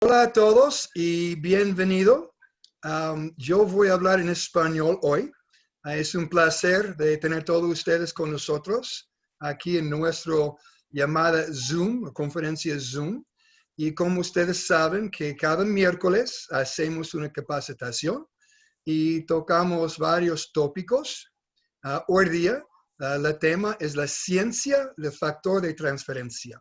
Hola a todos y bienvenido. Yo voy a hablar en español hoy. Es un placer de tener todos ustedes con nosotros aquí en nuestra llamada Zoom, o conferencia Zoom. Y como ustedes saben que cada miércoles hacemos una capacitación y tocamos varios tópicos. Hoy día, el tema es la ciencia del factor de transferencia.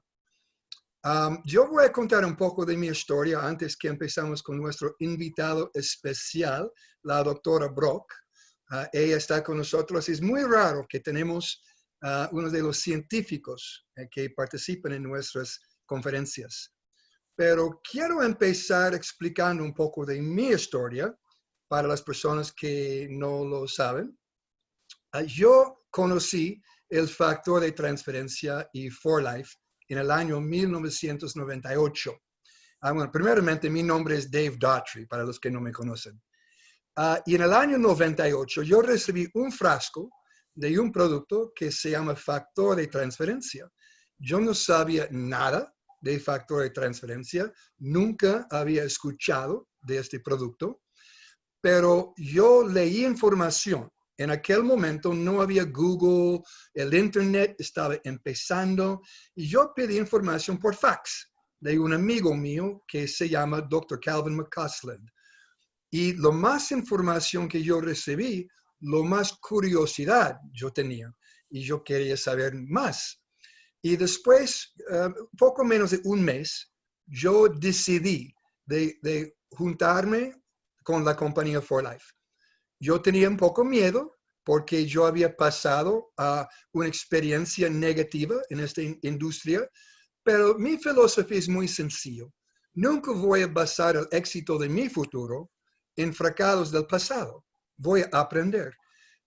Yo voy a contar un poco de mi historia antes que empezamos con nuestro invitado especial, la doctora Brock. Ella está con nosotros. Es muy raro que tenemos uno de los científicos que participan en nuestras conferencias. Pero quiero empezar explicando un poco de mi historia para las personas que no lo saben. Yo conocí el factor de transferencia y 4Life en el año 1998. Bueno, primeramente, mi nombre es Dave Daughtry, para los que no me conocen. Y en el año 98 yo recibí un frasco de un producto que se llama factor de transferencia. Yo no sabía nada de factor de transferencia, nunca había escuchado de este producto, pero yo leí información. En aquel momento no había Google, el Internet estaba empezando y yo pedí información por fax de un amigo mío que se llama Dr. Calvin McCausland. Y lo más información que yo recibí, lo más curiosidad yo tenía y yo quería saber más. Y después, poco menos de un mes, yo decidí de juntarme con la compañía 4Life. Yo tenía un poco miedo porque yo había pasado a una experiencia negativa en esta industria, pero mi filosofía es muy sencilla. Nunca voy a basar el éxito de mi futuro en fracasos del pasado. Voy a aprender.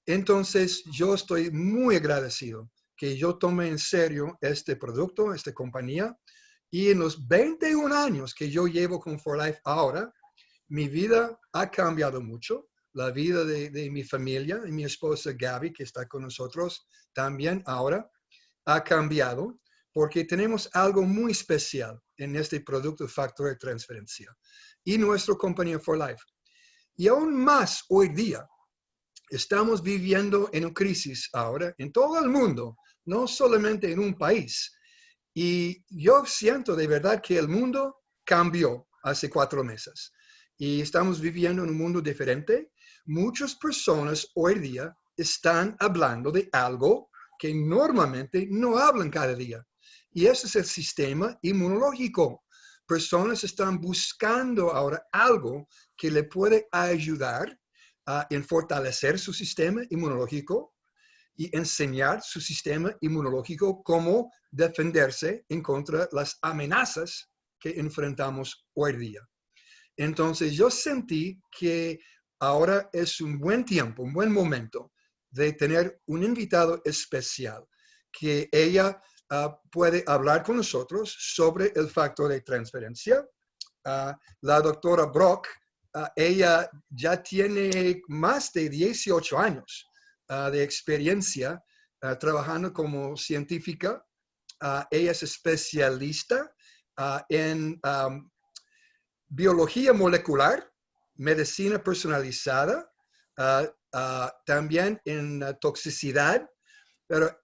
Entonces, yo estoy muy agradecido que yo tomé en serio este producto, esta compañía, y en los 21 años que yo llevo con 4Life ahora, mi vida ha cambiado mucho. La vida de mi familia y mi esposa Gaby, que está con nosotros también ahora, ha cambiado porque tenemos algo muy especial en este producto factor de transferencia y nuestra compañía 4Life. Y aún más hoy día, estamos viviendo en una crisis ahora en todo el mundo, no solamente en un país. Y yo siento de verdad que el mundo cambió hace 4 meses y estamos viviendo en un mundo diferente. Muchas personas hoy día están hablando de algo que normalmente no hablan cada día. Y ese es el sistema inmunológico. Personas están buscando ahora algo que le puede ayudar en fortalecer su sistema inmunológico y enseñar su sistema inmunológico cómo defenderse en contra de las amenazas que enfrentamos hoy día. Entonces yo sentí que ahora es un buen tiempo, un buen momento de tener un invitado especial, que ella puede hablar con nosotros sobre el factor de transferencia. La doctora Brock, ella ya tiene más de 18 años de experiencia trabajando como científica. Ella es especialista en biología molecular, medicina personalizada, también en toxicidad. Pero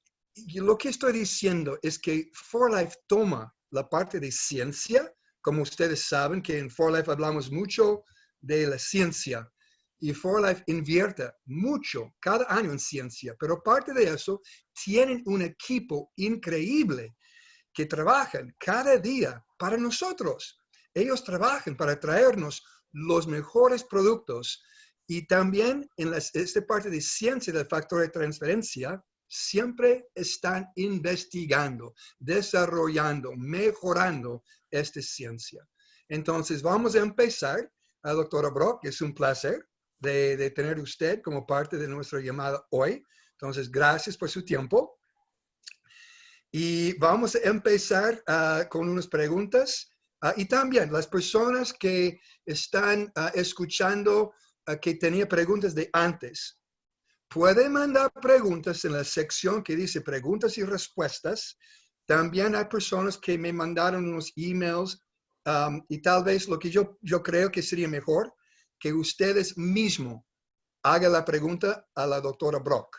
lo que estoy diciendo es que 4Life toma la parte de ciencia. Como ustedes saben que en 4Life hablamos mucho de la ciencia y 4Life invierte mucho cada año en ciencia, pero aparte de eso, tienen un equipo increíble que trabajan cada día para nosotros. Ellos trabajan para traernos los mejores productos y también en esta parte de ciencia del factor de transferencia, siempre están investigando, desarrollando, mejorando esta ciencia. Entonces, vamos a empezar. Doctora Brock, es un placer de tener usted como parte de nuestra llamada hoy. Entonces, gracias por su tiempo. Y vamos a empezar con unas preguntas. Y también las personas que están escuchando que tenía preguntas de antes, pueden mandar preguntas en la sección que dice preguntas y respuestas. También hay personas que me mandaron unos emails Y tal vez lo que yo creo que sería mejor que ustedes mismos hagan la pregunta a la doctora Brock.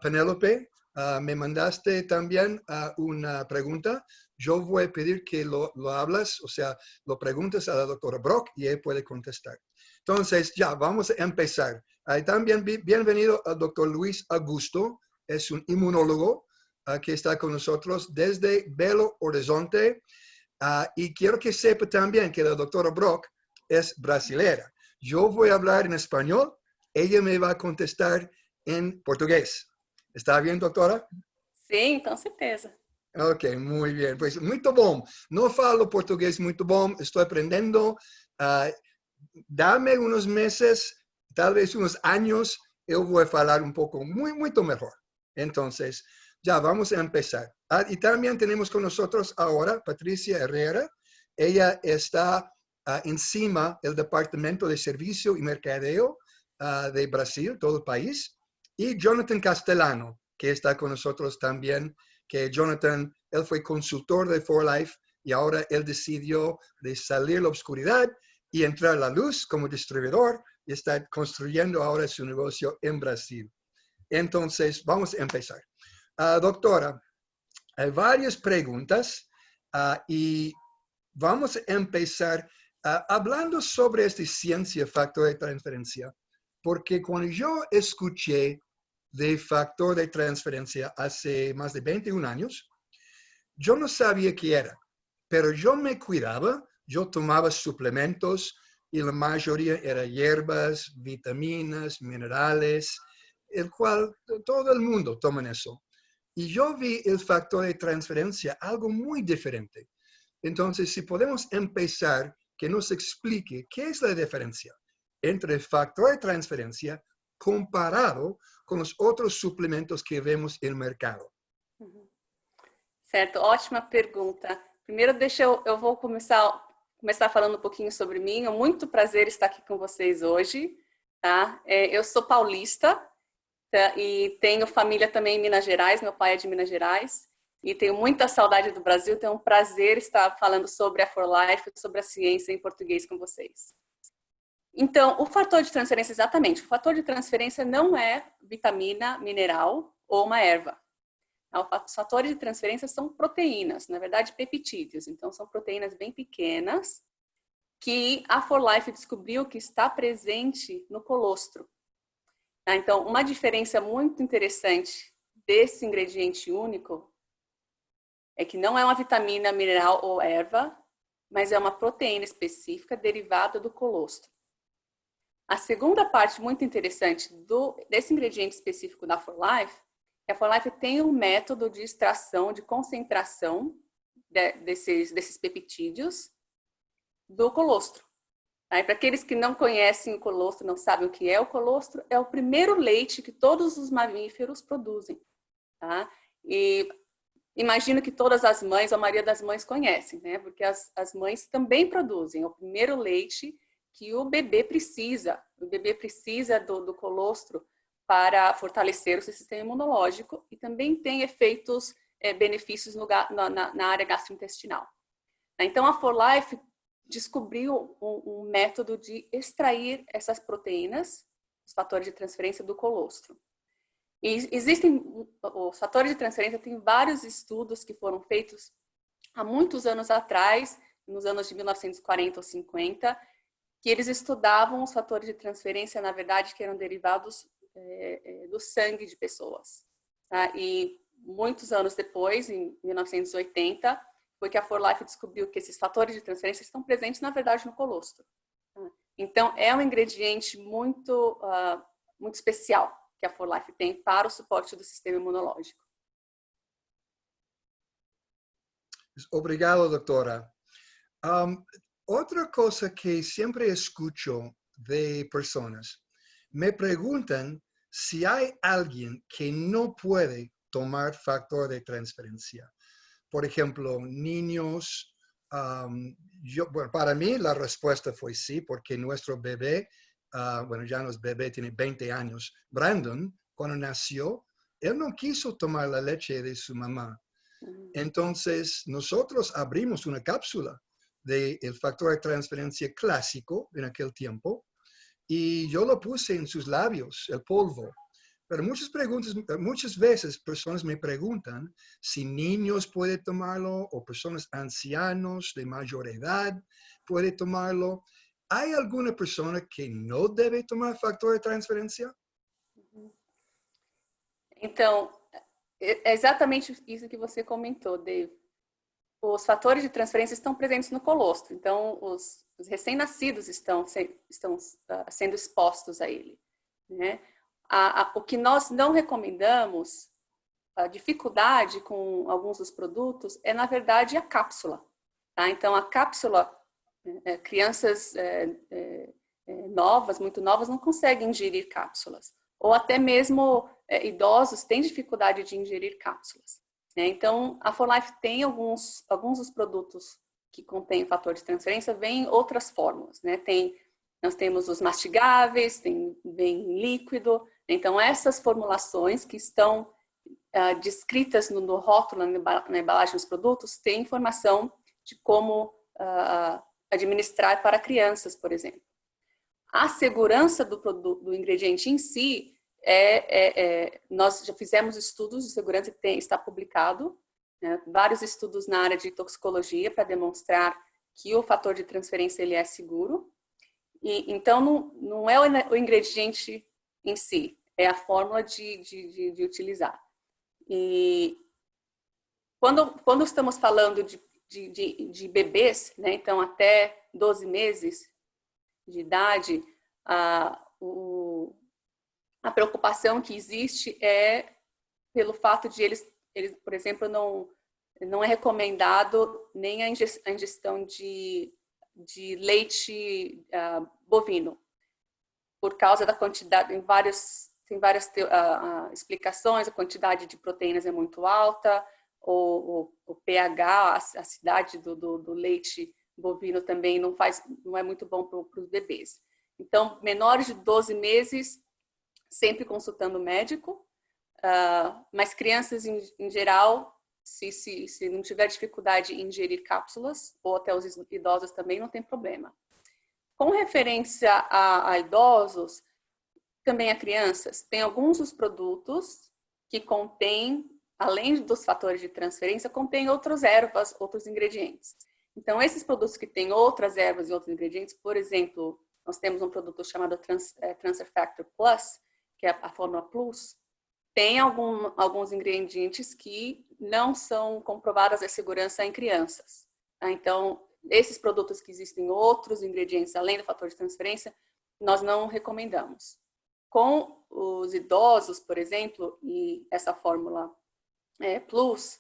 Penélope, me mandaste también una pregunta. Yo voy a pedir que lo hablas, o sea, lo preguntes a la doctora Brock y ella puede contestar. Entonces, ya, vamos a empezar. También bienvenido al doctor Luis Augusto, es un inmunólogo que está con nosotros desde Belo Horizonte. Y quiero que sepa también que la doctora Brock es brasilera. Yo voy a hablar en español, ella me va a contestar en portugués. ¿Está bien, doctora? Sim, com certeza. Ok, muy bien. Pues muito bom. No falo portugués muito bom, estoy aprendiendo. Dame unos meses, tal vez unos años, yo voy a hablar un poco mucho mejor. Entonces, ya vamos a empezar. Y también tenemos con nosotros ahora Patricia Herrera. Ella está encima del Departamento de Servicio y Mercadeo de Brasil, todo el país. Y Jonathan Castellano, que está con nosotros también, que Jonathan, él fue consultor de For Life y ahora él decidió de salir a la oscuridad y entrar a la luz como distribuidor y está construyendo ahora su negocio en Brasil. Entonces, vamos a empezar. Doctora, hay varias preguntas y vamos a empezar hablando sobre esta ciencia factor de transferencia, porque cuando yo escuché de factor de transferencia hace más de 21 años, yo no sabía qué era, pero yo me cuidaba, yo tomaba suplementos y la mayoría eran hierbas, vitaminas, minerales, el cual todo el mundo toma eso. Y yo vi el factor de transferencia, algo muy diferente. Entonces, si podemos empezar, que nos explique qué es la diferencia entre el factor de transferencia comparado com os outros suplementos que vemos no mercado. Certo, ótima pergunta. Primeiro, eu vou começar falando um pouquinho sobre mim. É muito prazer estar aqui com vocês hoje. Tá? Eu sou paulista, tá? E tenho família também em Minas Gerais. Meu pai é de Minas Gerais. E tenho muita saudade do Brasil. Então é um prazer estar falando sobre a For Life, sobre a ciência em português com vocês. Então, o fator de transferência, exatamente. O fator de transferência não é vitamina, mineral ou uma erva. Os fatores de transferência são proteínas, na verdade peptídeos. Então, são proteínas bem pequenas que a For Life descobriu que está presente no colostro. Então, uma diferença muito interessante desse ingrediente único é que não é uma vitamina, mineral ou erva, mas é uma proteína específica derivada do colostro. A segunda parte muito interessante desse ingrediente específico da For Life é que a For Life tem um método de extração, de concentração desses peptídeos do colostro. Para aqueles que não conhecem o colostro, não sabem o que é o colostro, é o primeiro leite que todos os mamíferos produzem. Tá? E imagino que todas as mães, a maioria das mães conhecem, né? Porque as mães também produzem. É o primeiro leite que o bebê precisa. O bebê precisa do colostro para fortalecer o seu sistema imunológico e também tem efeitos, benefícios na área gastrointestinal. Então, a For Life descobriu um método de extrair essas proteínas, os fatores de transferência do colostro. E existem, os fatores de transferência, tem vários estudos que foram feitos há muitos anos atrás, nos anos de 1940 ou 50, que eles estudavam os fatores de transferência, na verdade, que eram derivados do sangue de pessoas. Tá? E muitos anos depois, em 1980, foi que a For Life descobriu que esses fatores de transferência estão presentes, na verdade, no colostro. Tá? Então, é um ingrediente muito, muito especial que a For Life tem para o suporte do sistema imunológico. Obrigado, doutora. Outra coisa que sempre escucho de pessoas, me perguntam se há alguém que não pode tomar factor de transferência. Por exemplo, niños. Bueno, para mí la respuesta fue sí, porque nuestro bebé, bueno, ya no es bebé, tiene 20 años. Brandon, cuando nació, él no quiso tomar la leche de su mamá. Entonces, nosotros abrimos una cápsula del factor de transferencia clásico en aquel tiempo y yo lo puse en sus labios, el polvo. Pero muchas veces personas me preguntan si niños pueden tomarlo o personas ancianos de mayor edad pueden tomarlo. ¿Hay alguna persona que no debe tomar factor de transferência? Então, é exatamente isso que você comentou, Dave. Os fatores de transferência estão presentes no colostro, então os recém-nascidos estão sendo expostos a ele, né? O que nós não recomendamos, a dificuldade com alguns dos produtos é, na verdade, a cápsula. Tá? Então, a cápsula, crianças novas, muito novas, não conseguem ingerir cápsulas. Ou até mesmo idosos têm dificuldade de ingerir cápsulas. Né? Então, a For Life tem alguns dos produtos que contêm o fator de transferência, vêm em outras fórmulas. Né? Nós temos os mastigáveis, vem líquido. Então, essas formulações que estão descritas no rótulo, na embalagem dos produtos, têm informação de como administrar para crianças, por exemplo. A segurança do ingrediente em si, nós já fizemos estudos de segurança que está publicado, né, vários estudos na área de toxicologia para demonstrar que o fator de transferência ele é seguro. E, então, não é o ingrediente em si, é a fórmula de utilizar. E quando estamos falando de bebês, né, então até 12 meses de idade, a preocupação que existe é pelo fato de eles por exemplo, não é recomendado nem a ingestão de leite bovino, por causa da quantidade, tem várias explicações, a quantidade de proteínas é muito alta, o pH, a acididade do leite bovino também não é muito bom para os bebês. Então, menores de 12 meses, sempre consultando o médico, mas crianças em geral, se não tiver dificuldade em ingerir cápsulas, ou até os idosos também, não tem problema. Com referência a idosos, também a crianças, tem alguns dos produtos que contêm, além dos fatores de transferência, contêm outras ervas, outros ingredientes. Então, esses produtos que têm outras ervas e outros ingredientes, por exemplo, nós temos um produto chamado Transfer Factor Plus, que é a fórmula Plus, tem alguns ingredientes que não são comprovados a segurança em crianças. Tá? Então, esses produtos que existem outros ingredientes, além do fator de transferência, nós não recomendamos. Com os idosos, por exemplo, e essa fórmula Plus,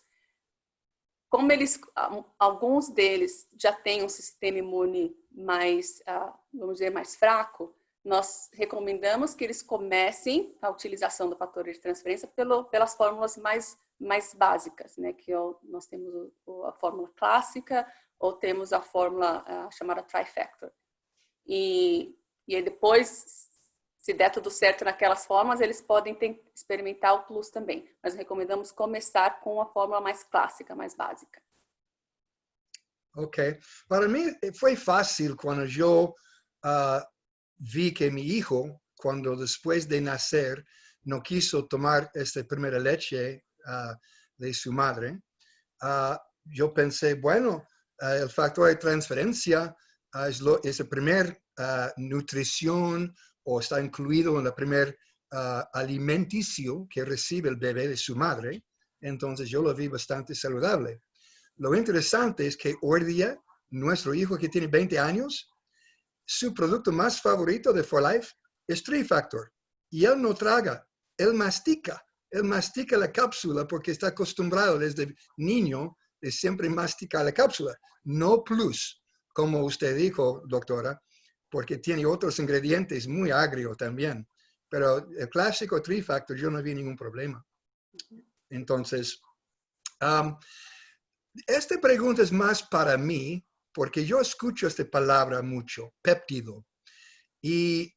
como alguns deles já têm um sistema imune mais, vamos dizer, mais fraco, nós recomendamos que eles comecem a utilização do fator de transferência pelas fórmulas mais básicas, né? Que nós temos a fórmula clássica ou temos a fórmula chamada Trifactor. E aí depois, se der tudo certo naquelas fórmulas, eles podem experimentar o Plus também. Mas recomendamos começar com a fórmula mais clássica, mais básica. Ok. Para mim foi fácil quando eu vi que mi hijo, cuando después de nacer, no quiso tomar esta primera leche de su madre. Yo pensé, bueno, el factor de transferencia es la primera nutrición o está incluido en la primer alimenticio que recibe el bebé de su madre. Entonces yo lo vi bastante saludable. Lo interesante es que hoy día, nuestro hijo que tiene 20 años, su producto más favorito de For Life es Trifactor. Y él no traga, él mastica la cápsula porque está acostumbrado desde niño de siempre masticar la cápsula. No Plus, como usted dijo, doctora, porque tiene otros ingredientes muy agrios también. Pero el clásico Trifactor yo no vi ningún problema. Entonces, esta pregunta es más para mí, porque yo escucho esta palabra mucho, péptido. Y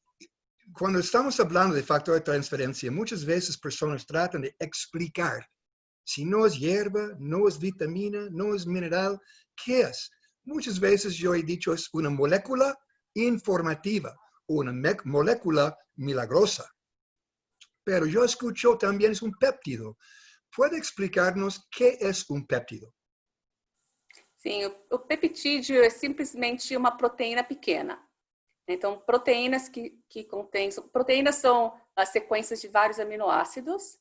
cuando estamos hablando de factor de transferencia, muchas veces personas tratan de explicar si no es hierba, no es vitamina, no es mineral, ¿qué es? muchas veces yo he dicho es una molécula informativa, una molécula milagrosa. Pero yo escucho también es un péptido. ¿Puede explicarnos qué es un péptido? Sim, o peptídeo é simplesmente uma proteína pequena. Então, proteínas que contêm... Proteínas são as sequências de vários aminoácidos.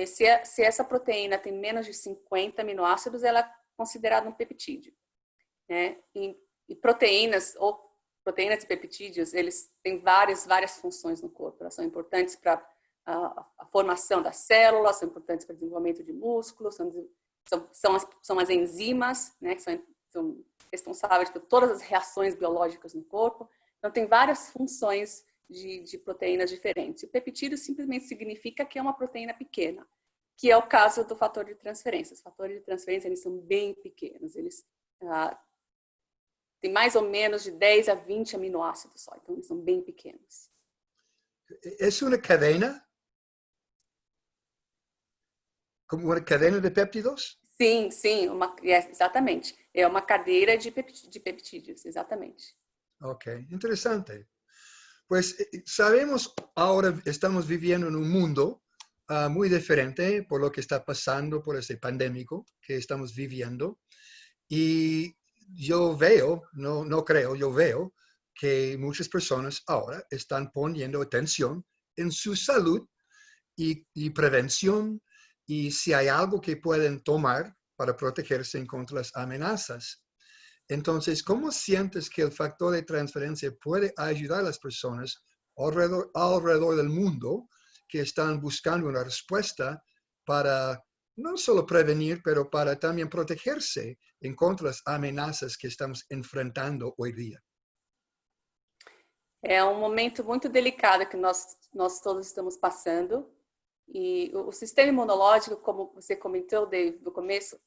Se essa proteína tem menos de 50 aminoácidos, ela é considerada um peptídeo. Né? E proteínas e peptídeos, eles têm várias funções no corpo. Elas são importantes para a formação das células, são importantes para o desenvolvimento de músculos, são as enzimas, né, que são responsáveis por todas as reações biológicas no corpo. Então, tem várias funções de proteínas diferentes. O peptídeo simplesmente significa que é uma proteína pequena, que é o caso do fator de transferência. Os fatores de transferência, eles são bem pequenos. Eles têm mais ou menos de 10 a 20 aminoácidos só. Então, eles são bem pequenos. É uma cadena? Como uma cadena de péptidos? Sim, exatamente. É uma cadeira de peptídeos, exatamente. Ok, interesante. Pues sabemos ahora estamos viviendo en un mundo muy diferente por lo que está pasando por este pandémico que estamos viviendo. Y yo veo, no creo, yo veo que muchas personas ahora están poniendo atención en su salud y prevención y si hay algo que pueden tomar para protegerse en contra las amenazas. Entonces, ¿cómo sientes que el factor de transferencia puede ayudar a las personas alrededor del mundo que están buscando una respuesta para no solo prevenir, pero para también protegerse en contra de las amenazas que estamos enfrentando hoy día? É um momento muito delicado que nós todos estamos passando. E o sistema imunológico, como você comentou, Dave, no começo,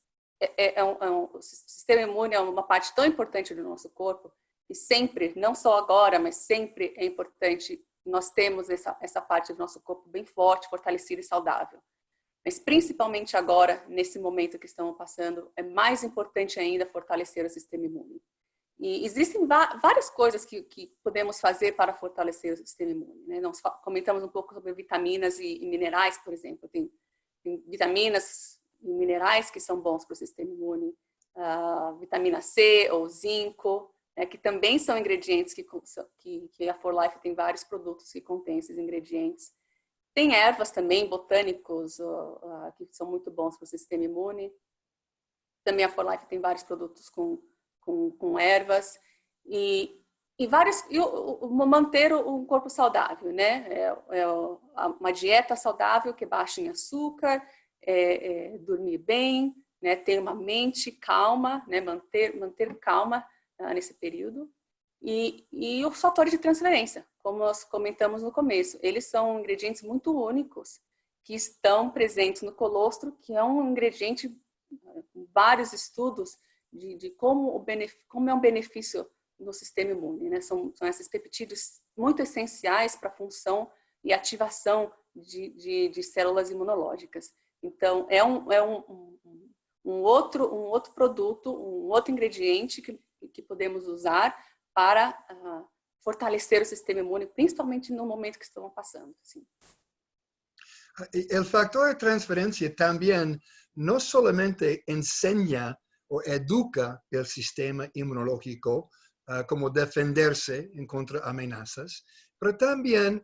o sistema imune é uma parte tão importante do nosso corpo e sempre, não só agora, mas sempre é importante nós temos essa parte do nosso corpo bem forte, fortalecida e saudável. Mas principalmente agora, nesse momento que estamos passando, é mais importante ainda fortalecer o sistema imune. E existem várias coisas que podemos fazer para fortalecer o sistema imune. Né? Nós comentamos um pouco sobre vitaminas e minerais, por exemplo. Tem vitaminas e minerais que são bons para o sistema imune. Vitamina C ou zinco, né? Que também são ingredientes que a For Life tem vários produtos que contêm esses ingredientes. Tem ervas também, botânicos, que são muito bons para o sistema imune. Também a For Life tem vários produtos com ervas e manter um corpo saudável, né? Uma dieta saudável que baixa em açúcar, dormir bem, né? Ter uma mente calma, né? Manter calma nesse período. E os fatores de transferência, como nós comentamos no começo, eles são ingredientes muito únicos que estão presentes no colostro, que é um ingrediente, vários estudos de como é um benefício no sistema imune, né? São esses peptídeos muito essenciais para a função e ativação de células imunológicas. Então, é um outro produto, um outro ingrediente que podemos usar para fortalecer o sistema imune, principalmente no momento que estamos passando. Assim. El factor de transferencia también no solamente enseña o educa el sistema inmunológico como defenderse en contra amenazas, pero también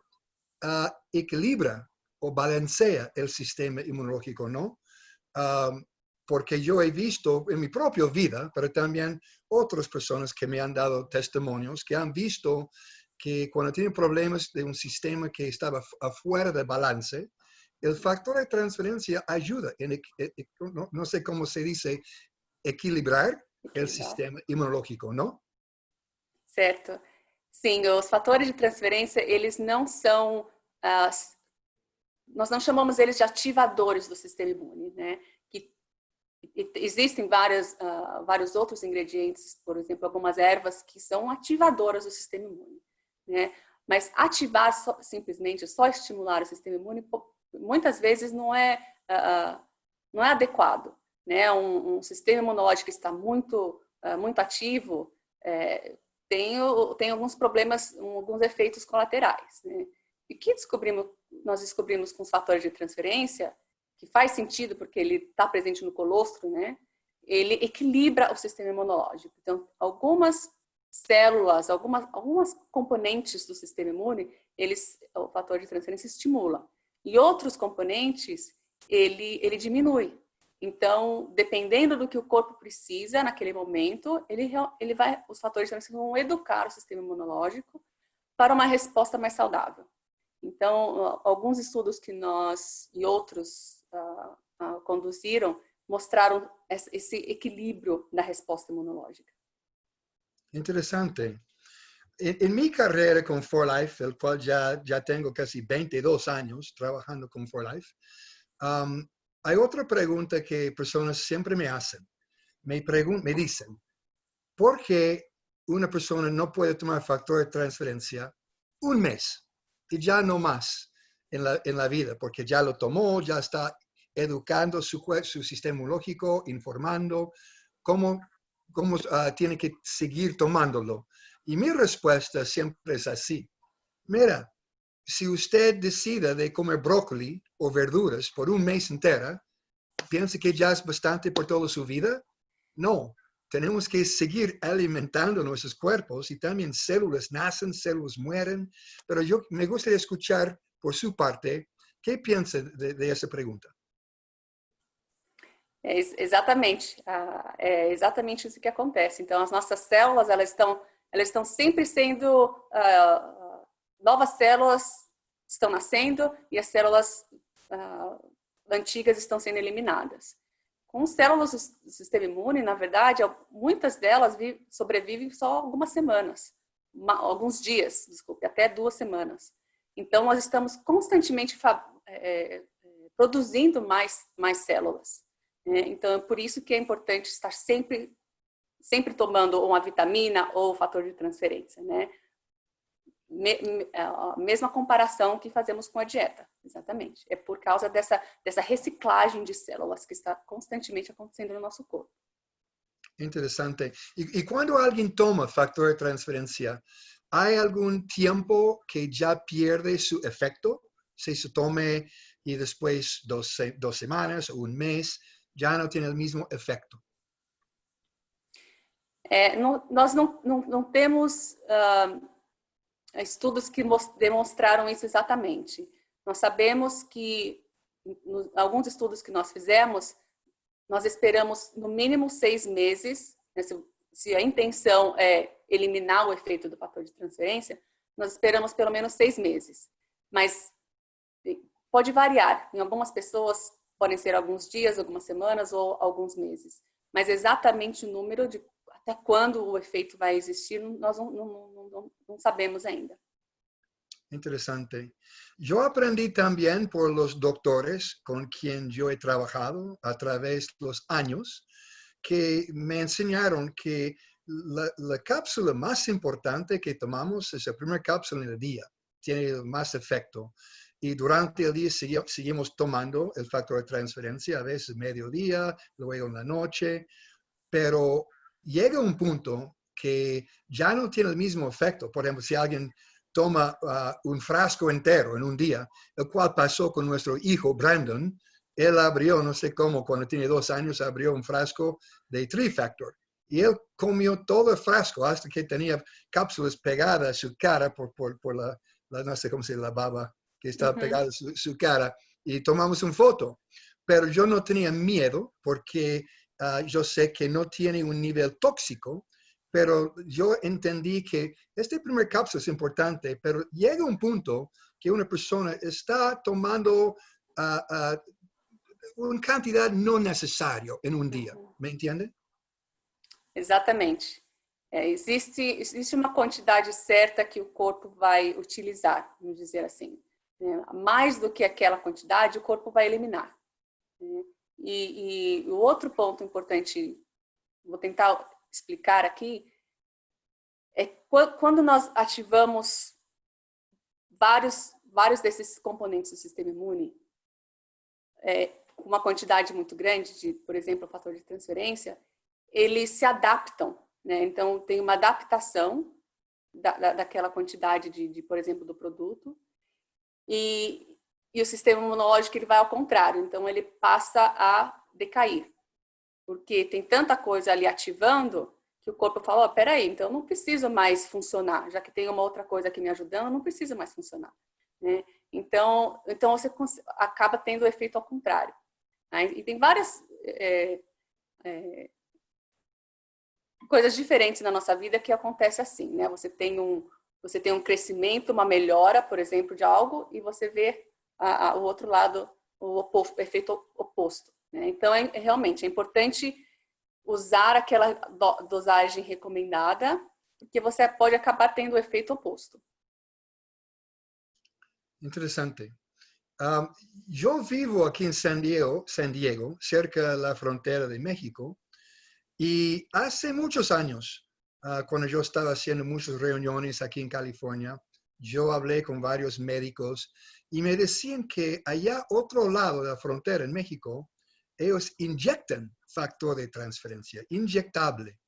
equilibra o balancea el sistema inmunológico, ¿no? Porque yo he visto en mi propia vida, pero también otras personas que me han dado testimonios, que han visto que cuando tienen problemas de un sistema que estaba afuera de balance, el factor de transferencia ayuda, no sé cómo se dice, equilibrar el sistema inmunológico, não? Certo. Sim, os fatores de transferência, eles não são... nós não chamamos eles de ativadores do sistema imune, né? Existem vários outros ingredientes, por exemplo, algumas ervas que são ativadoras do sistema imune, né? Mas ativar simplesmente, só estimular o sistema imune, muitas vezes não é adequado, né? Um sistema imunológico que está muito muito ativo, tem alguns problemas, alguns efeitos colaterais, né? E que nós descobrimos com os fatores de transferência, que faz sentido porque ele está presente no colostro, né? Ele equilibra o sistema imunológico. Então, algumas células, algumas componentes do sistema imune, o fator de transferência estimula. E outros componentes, ele diminui. Então, dependendo do que o corpo precisa naquele momento, os fatores de transferência vão educar o sistema imunológico para uma resposta mais saudável. Então, alguns estudos que nós e outros conduziram mostraram esse equilíbrio na resposta imunológica. Interessante. En mi carrera con 4Life, el cual ya tengo casi 22 años trabajando con 4Life, hay otra pregunta que personas siempre me hacen. Me dicen, ¿por qué una persona no puede tomar factor de transferencia un mes y ya no más en la vida? Porque ya lo tomó, ya está educando su sistema inmunológico, informando cómo tiene que seguir tomándolo. Y mi respuesta siempre es así. Mira, si usted decide de comer brócoli o verduras por un mes entero, ¿piensa que ya es bastante por toda su vida? No, tenemos que seguir alimentando nuestros cuerpos y también células nacen, células mueren. Pero me gustaría escuchar por su parte, ¿qué piensa de esa pregunta? Exatamente, é exatamente isso que acontece. Então, as nossas células, elas estão sempre sendo, novas células estão nascendo e as células antigas estão sendo eliminadas. Com células do sistema imune, na verdade, muitas delas sobrevivem só algumas semanas, alguns dias, desculpe, até 2 semanas. Então, nós estamos constantemente produzindo mais células. Então, é por isso que é importante estar sempre tomando uma vitamina ou fator de transferência, né? A mesma comparação que fazemos com a dieta, exatamente. É por causa dessa reciclagem de células que está constantemente acontecendo no nosso corpo. Interessante. E quando alguém toma factor de transferência, há algum tempo que já perde seu efeito? Se se tome e depois 2 semanas ou um mês, já não tem o mesmo efeito? Nós não temos estudos que demonstraram isso exatamente. Nós sabemos que, alguns estudos que nós fizemos, nós esperamos no mínimo 6 meses, né, se a intenção é eliminar o efeito do fator de transferência, nós esperamos pelo menos 6 meses. Mas pode variar. Em algumas pessoas podem ser alguns dias, algumas semanas ou alguns meses. Mas exatamente o número de até quando o efeito vai existir, nós não sabemos ainda. Interesante. Yo aprendí también por los doctores con quien yo he trabajado a través de los años, que me enseñaron que la cápsula más importante que tomamos es la primera cápsula en el día. Tiene más efecto. Y durante el día seguimos tomando el factor de transferencia, a veces mediodía, luego en la noche, pero llega un punto que ya no tiene el mismo efecto. Por ejemplo, si alguien toma un frasco entero en un día, el cual pasó con nuestro hijo Brandon, él abrió, no sé cómo, cuando tiene 2 años, abrió un frasco de Tri-Factor. Y él comió todo el frasco hasta que tenía cápsulas pegadas a su cara por la no sé cómo se llama, la baba que estaba pegada a su cara. Y tomamos una foto. Pero yo no tenía miedo porque yo sé que no tiene un nivel tóxico, pero yo entendí que este primer cápsula es importante, pero llega un punto que una persona está tomando una cantidad no necesaria en un día. ¿Me entiende? Exatamente. Existe uma quantidade certa que o corpo vai utilizar, vamos dizer assim. Mais do que aquela quantidade, o corpo vai eliminar. E o outro ponto importante, vou tentar explicar aqui, é quando nós ativamos vários desses componentes do sistema imune, com uma quantidade muito grande de, por exemplo, o fator de transferência, eles se adaptam, né? Então, tem uma adaptação daquela quantidade por exemplo, do produto, e o sistema imunológico ele vai ao contrário, então ele passa a decair, porque tem tanta coisa ali ativando que o corpo fala, peraí, então eu não preciso mais funcionar, já que tem uma outra coisa aqui me ajudando, eu não preciso mais funcionar, né? Então você acaba tendo o efeito ao contrário, né? E tem várias coisas diferentes na nossa vida que acontece assim, né? Você tem um crescimento, uma melhora, por exemplo, de algo, e você vê o outro lado, o efeito oposto, né? Então, realmente, é importante usar aquela dosagem recomendada, porque você pode acabar tendo o efeito oposto. Interessante. Yo vivo aquí en San Diego, cerca de la frontera de México, y hace muchos años, cuando yo estaba haciendo muchas reuniones aquí en California, yo hablé con varios médicos y me decían que allá otro lado de la frontera en México, ellos inyectan factor de transferencia, inyectable.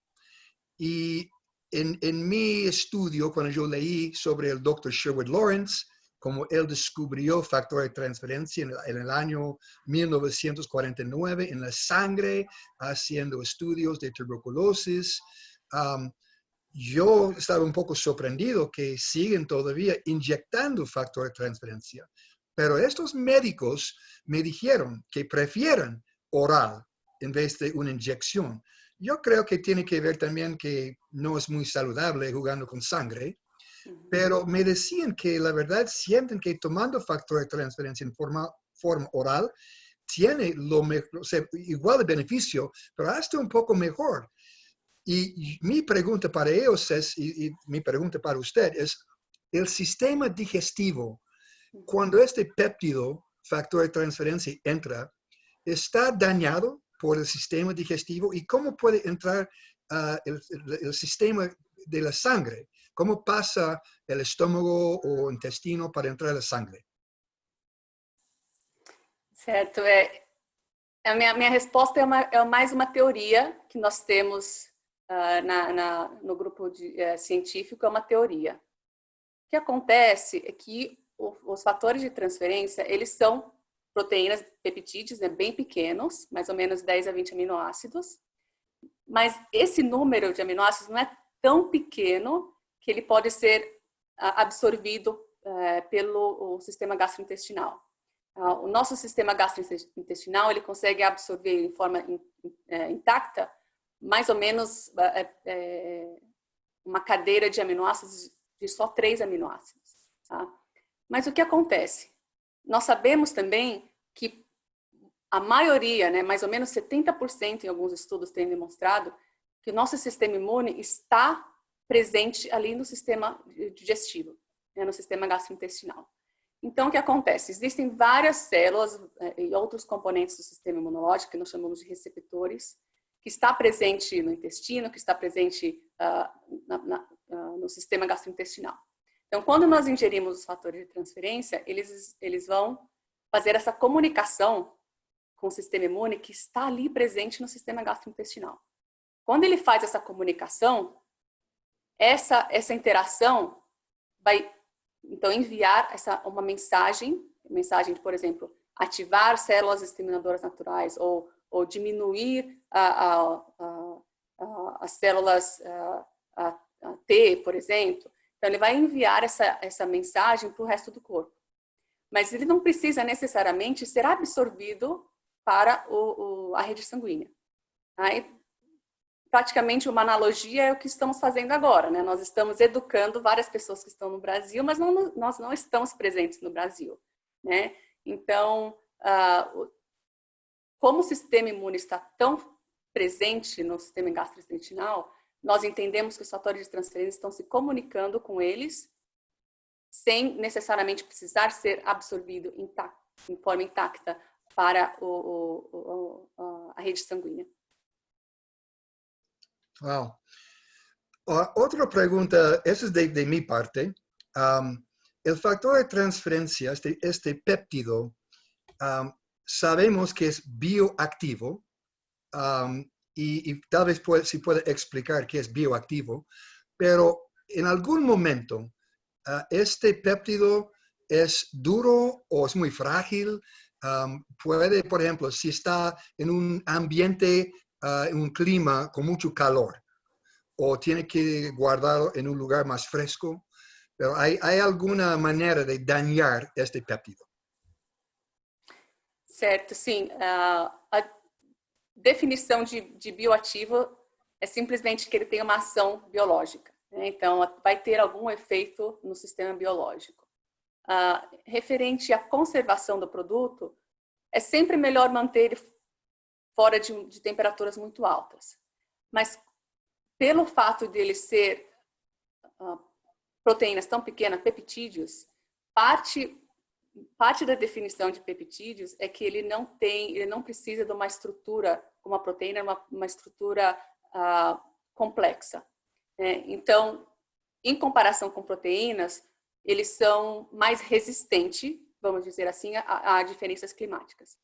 Y en mi estudio, cuando yo leí sobre el Dr. Sherwood Lawrence, como él descubrió factor de transferencia en el año 1949 en la sangre, haciendo estudios de tuberculosis, yo estaba un poco sorprendido que siguen todavía inyectando factor de transferencia. Pero estos médicos me dijeron que prefieren oral en vez de una inyección. Yo creo que tiene que ver también que no es muy saludable jugando con sangre, pero me decían que la verdad sienten que tomando factor de transferencia en forma oral tiene o sea, igual de beneficio, pero hasta un poco mejor. Y mi pregunta para ellos es, y mi pregunta para usted es, el sistema digestivo, cuando este péptido, factor de transferencia, entra, ¿está dañado por el sistema digestivo? ¿Y cómo puede entrar el sistema de la sangre? ¿Cómo pasa el estómago o intestino para entrar a la sangre? Certo. A minha resposta é mais uma teoria que nós temos no grupo científico, é uma teoria. O que acontece é que os fatores de transferência, eles são proteínas, peptídeos, né, bem pequenos, mais ou menos 10 a 20 aminoácidos, mas esse número de aminoácidos não é tão pequeno que ele pode ser absorvido pelo sistema gastrointestinal. O nosso sistema gastrointestinal, ele consegue absorver em forma intacta mais ou menos uma cadeira de aminoácidos de só 3 aminoácidos. Tá? Mas o que acontece? Nós sabemos também que a maioria, né, mais ou menos 70% em alguns estudos têm demonstrado que o nosso sistema imune está presente ali no sistema digestivo, né, no sistema gastrointestinal. Então, o que acontece? Existem várias células e outros componentes do sistema imunológico, que nós chamamos de receptores, que está presente no intestino, que está presente no sistema gastrointestinal. Então, quando nós ingerimos os fatores de transferência, eles vão fazer essa comunicação com o sistema imune que está ali presente no sistema gastrointestinal. Quando ele faz essa comunicação, essa interação vai então enviar uma mensagem de, por exemplo, ativar células exterminadoras naturais ou diminuir as células T, por exemplo. Então, ele vai enviar essa mensagem para o resto do corpo. Mas ele não precisa necessariamente ser absorvido para a rede sanguínea. Aí, praticamente uma analogia é o que estamos fazendo agora, né? Nós estamos educando várias pessoas que estão no Brasil, mas nós não estamos presentes no Brasil, né? Então, como o sistema imune está tão presente no sistema gastrointestinal, nós entendemos que os fatores de transferência estão se comunicando com eles sem necessariamente precisar ser absorvido em forma intacta para a rede sanguínea. Wow. Otra pregunta, esa es de mi parte. El factor de transferencia, este péptido, sabemos que es bioactivo y tal vez se pueda explicar qué es bioactivo, pero en algún momento este péptido es duro o es muy frágil. Puede, por ejemplo, si está en un ambiente, en un clima con mucho calor, o tiene que guardarlo en un lugar más fresco, pero hay alguna manera de dañar este péptido. Certo, sim. A definição de bioativo é simplesmente que ele tem uma ação biológica, né? Então, vai ter algum efeito no sistema biológico. Referente à conservação do produto, é sempre melhor manter ele fora de temperaturas muito altas. Mas, pelo fato de ele ser proteínas tão pequenas, peptídeos, parte da definição de peptídeos é que ele não precisa de uma estrutura, como a proteína, uma estrutura complexa. Então, em comparação com proteínas, eles são mais resistentes, vamos dizer assim, a diferenças climáticas.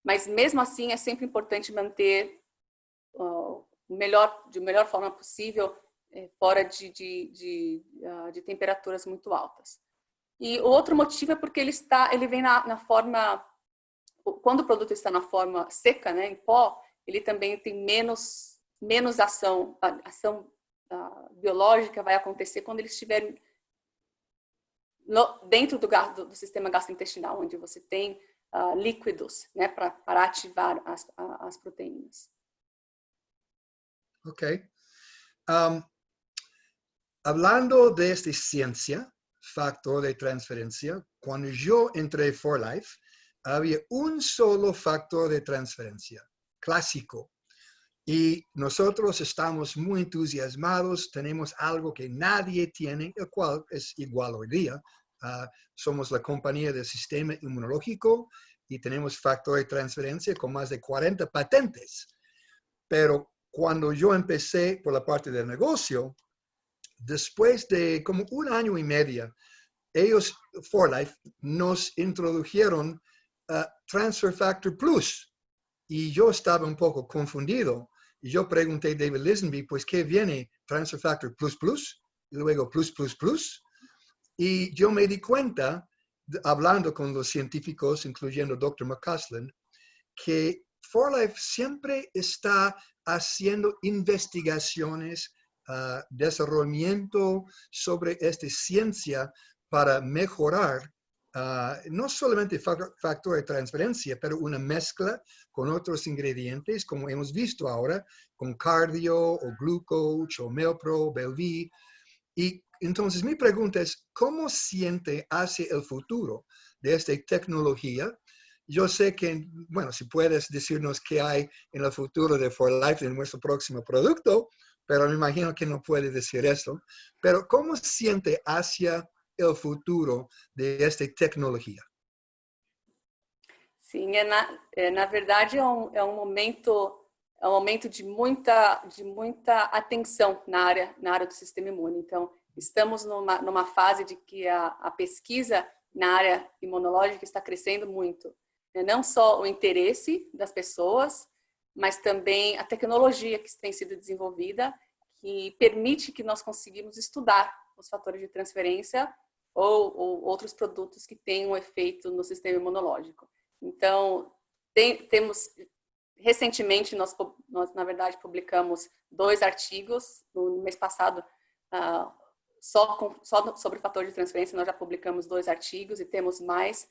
Mas mesmo assim, é sempre importante manter de melhor forma possível fora de temperaturas muito altas. E o outro motivo é porque ele vem na forma, quando o produto está na forma seca, né, em pó, ele também tem menos ação. A ação biológica vai acontecer quando ele estiver dentro do sistema gastrointestinal, onde você tem líquidos, né, para ativar as proteínas. Ok. Hablando de esta ciencia, factor de transferencia, cuando yo entré For Life, había un solo factor de transferencia, clásico. Y nosotros estamos muy entusiasmados, tenemos algo que nadie tiene, el cual es igual hoy día. Somos la compañía del sistema inmunológico y tenemos factor de transferencia con más de 40 patentes. Pero cuando yo empecé por la parte del negocio, después de como 1 año y medio, ellos, For Life, nos introdujeron Transfer Factor Plus. Y yo estaba un poco confundido. Y yo pregunté a David Lisenby, pues, ¿qué viene? Transfer Factor Plus Plus, y luego Plus Plus Plus. Y yo me di cuenta, hablando con los científicos, incluyendo Dr. McCausland, que For Life siempre está haciendo investigaciones, desarrollamiento sobre esta ciencia para mejorar no solamente factor de transferencia, pero una mezcla con otros ingredientes, como hemos visto ahora, con cardio, o glucoach, o Melpro, Belvi. Y entonces mi pregunta es, ¿cómo siente hacia el futuro de esta tecnología? Yo sé que, bueno, si puedes decirnos qué hay en el futuro de For Life, de nuestro próximo producto, pero me imagino que no puede decir eso. Pero ¿cómo siente hacia el futuro de esta tecnologia? Sim, na verdade é um momento de muita atenção na área do sistema imune. Então, estamos numa fase de que a pesquisa na área imunológica está crescendo muito. Não só o interesse das pessoas, mas também a tecnologia que tem sido desenvolvida, que permite que nós conseguimos estudar os fatores de transferência ou outros produtos que têm um efeito no sistema imunológico. Então, recentemente, nós, na verdade, publicamos 2 artigos. No mês passado, só sobre fator de transferência, nós já publicamos 2 artigos e temos mais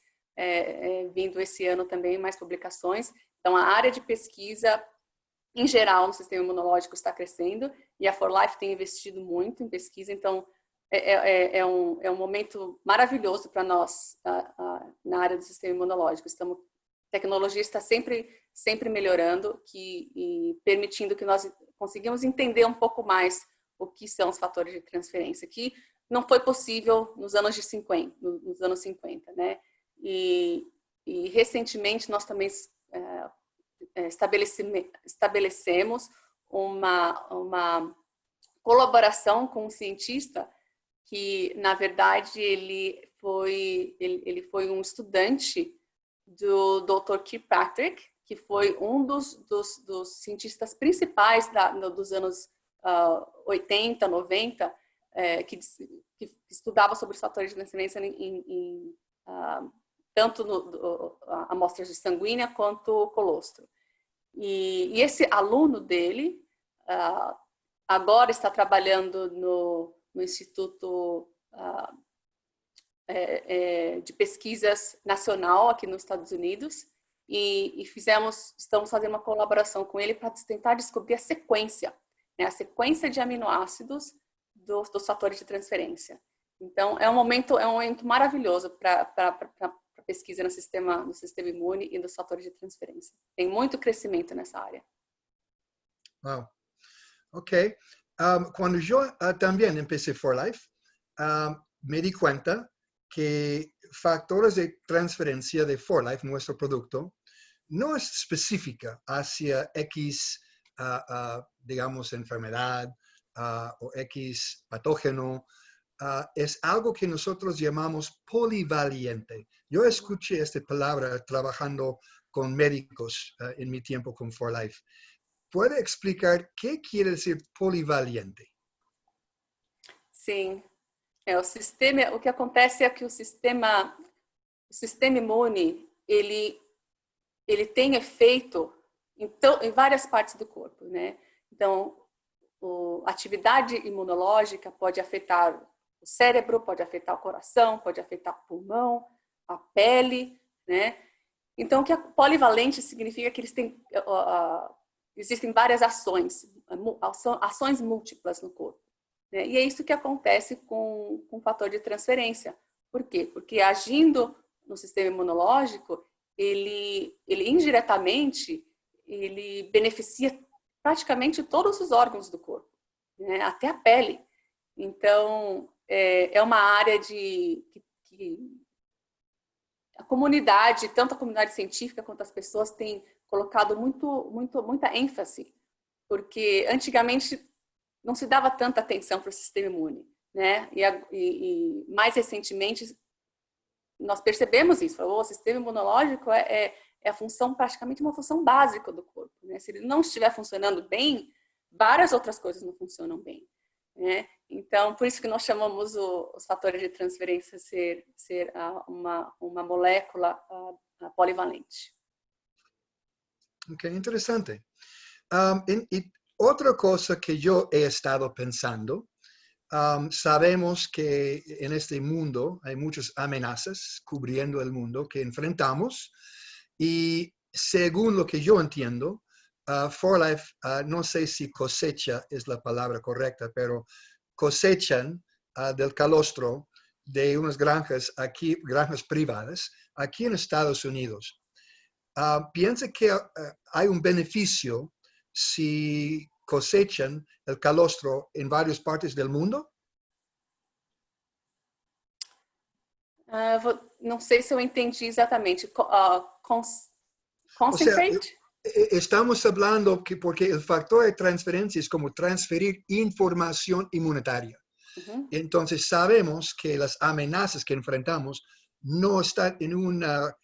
vindo esse ano também, mais publicações. Então, a área de pesquisa, em geral, no sistema imunológico está crescendo e a For Life tem investido muito em pesquisa. Então, é um momento maravilhoso para nós na área do sistema imunológico. A tecnologia está sempre melhorando e permitindo que nós conseguimos entender um pouco mais o que são os fatores de transferência, que não foi possível nos anos 50, né? E recentemente nós também estabelecemos uma colaboração com um cientista que, na verdade, ele foi um estudante do Dr. Kirkpatrick, que foi um dos cientistas principais dos anos 80, 90, que estudava sobre os fatores de transferência tanto amostras de sanguínea quanto colostro. E esse aluno dele agora está trabalhando no Instituto de Pesquisas Nacional aqui nos Estados Unidos e estamos fazendo uma colaboração com ele para tentar descobrir a sequência, né, a sequência de aminoácidos dos fatores de transferência. Então, é um momento maravilhoso para pesquisa no sistema imune e dos fatores de transferência. Tem muito crescimento nessa área. Wow. Ok. Cuando yo también empecé For Life, me di cuenta que factores de transferencia de For Life, nuestro producto, no es específica hacia X, digamos, enfermedad o X patógeno. Es algo que nosotros llamamos polivalente. Yo escuché esta palabra trabajando con médicos en mi tiempo con For Life. ¿Puede explicar qué quiere decir polivalente? Sim. O que acontece é que o sistema imune, ele tem efeito em várias partes do corpo, né? Então, a atividade imunológica pode afetar o cérebro, pode afetar o coração, pode afetar o pulmão, a pele, né? Então, o que é polivalente significa que existem várias ações múltiplas no corpo. Né? E é isso que acontece com o fator de transferência. Por quê? Porque agindo no sistema imunológico, ele indiretamente, ele beneficia praticamente todos os órgãos do corpo, né? Até a pele. Então, é uma área que a comunidade, tanto a comunidade científica quanto as pessoas têm colocado muita ênfase, porque antigamente não se dava tanta atenção para o sistema imune, né? E mais recentemente nós percebemos isso. O sistema imunológico é a função, praticamente uma função básica do corpo, né? Se ele não estiver funcionando bem, várias outras coisas não funcionam bem, né? Então, por isso que nós chamamos os fatores de transferência ser uma molécula polivalente. Ok, interesante. Y otra cosa que yo he estado pensando, sabemos que en este mundo hay muchas amenazas cubriendo el mundo que enfrentamos y según lo que yo entiendo, For Life, no sé si cosecha es la palabra correcta, pero cosechan del calostro de unas granjas privadas aquí en Estados Unidos. ¿Piensa que hay un beneficio si cosechan el calostro en varias partes del mundo? Não sei se eu entendi exatamente. Concentrate? O sea, estamos hablando que porque el factor de transferencia es como transferir información inmunitaria. Uhum. Entonces sabemos que las amenazas que enfrentamos no están en una,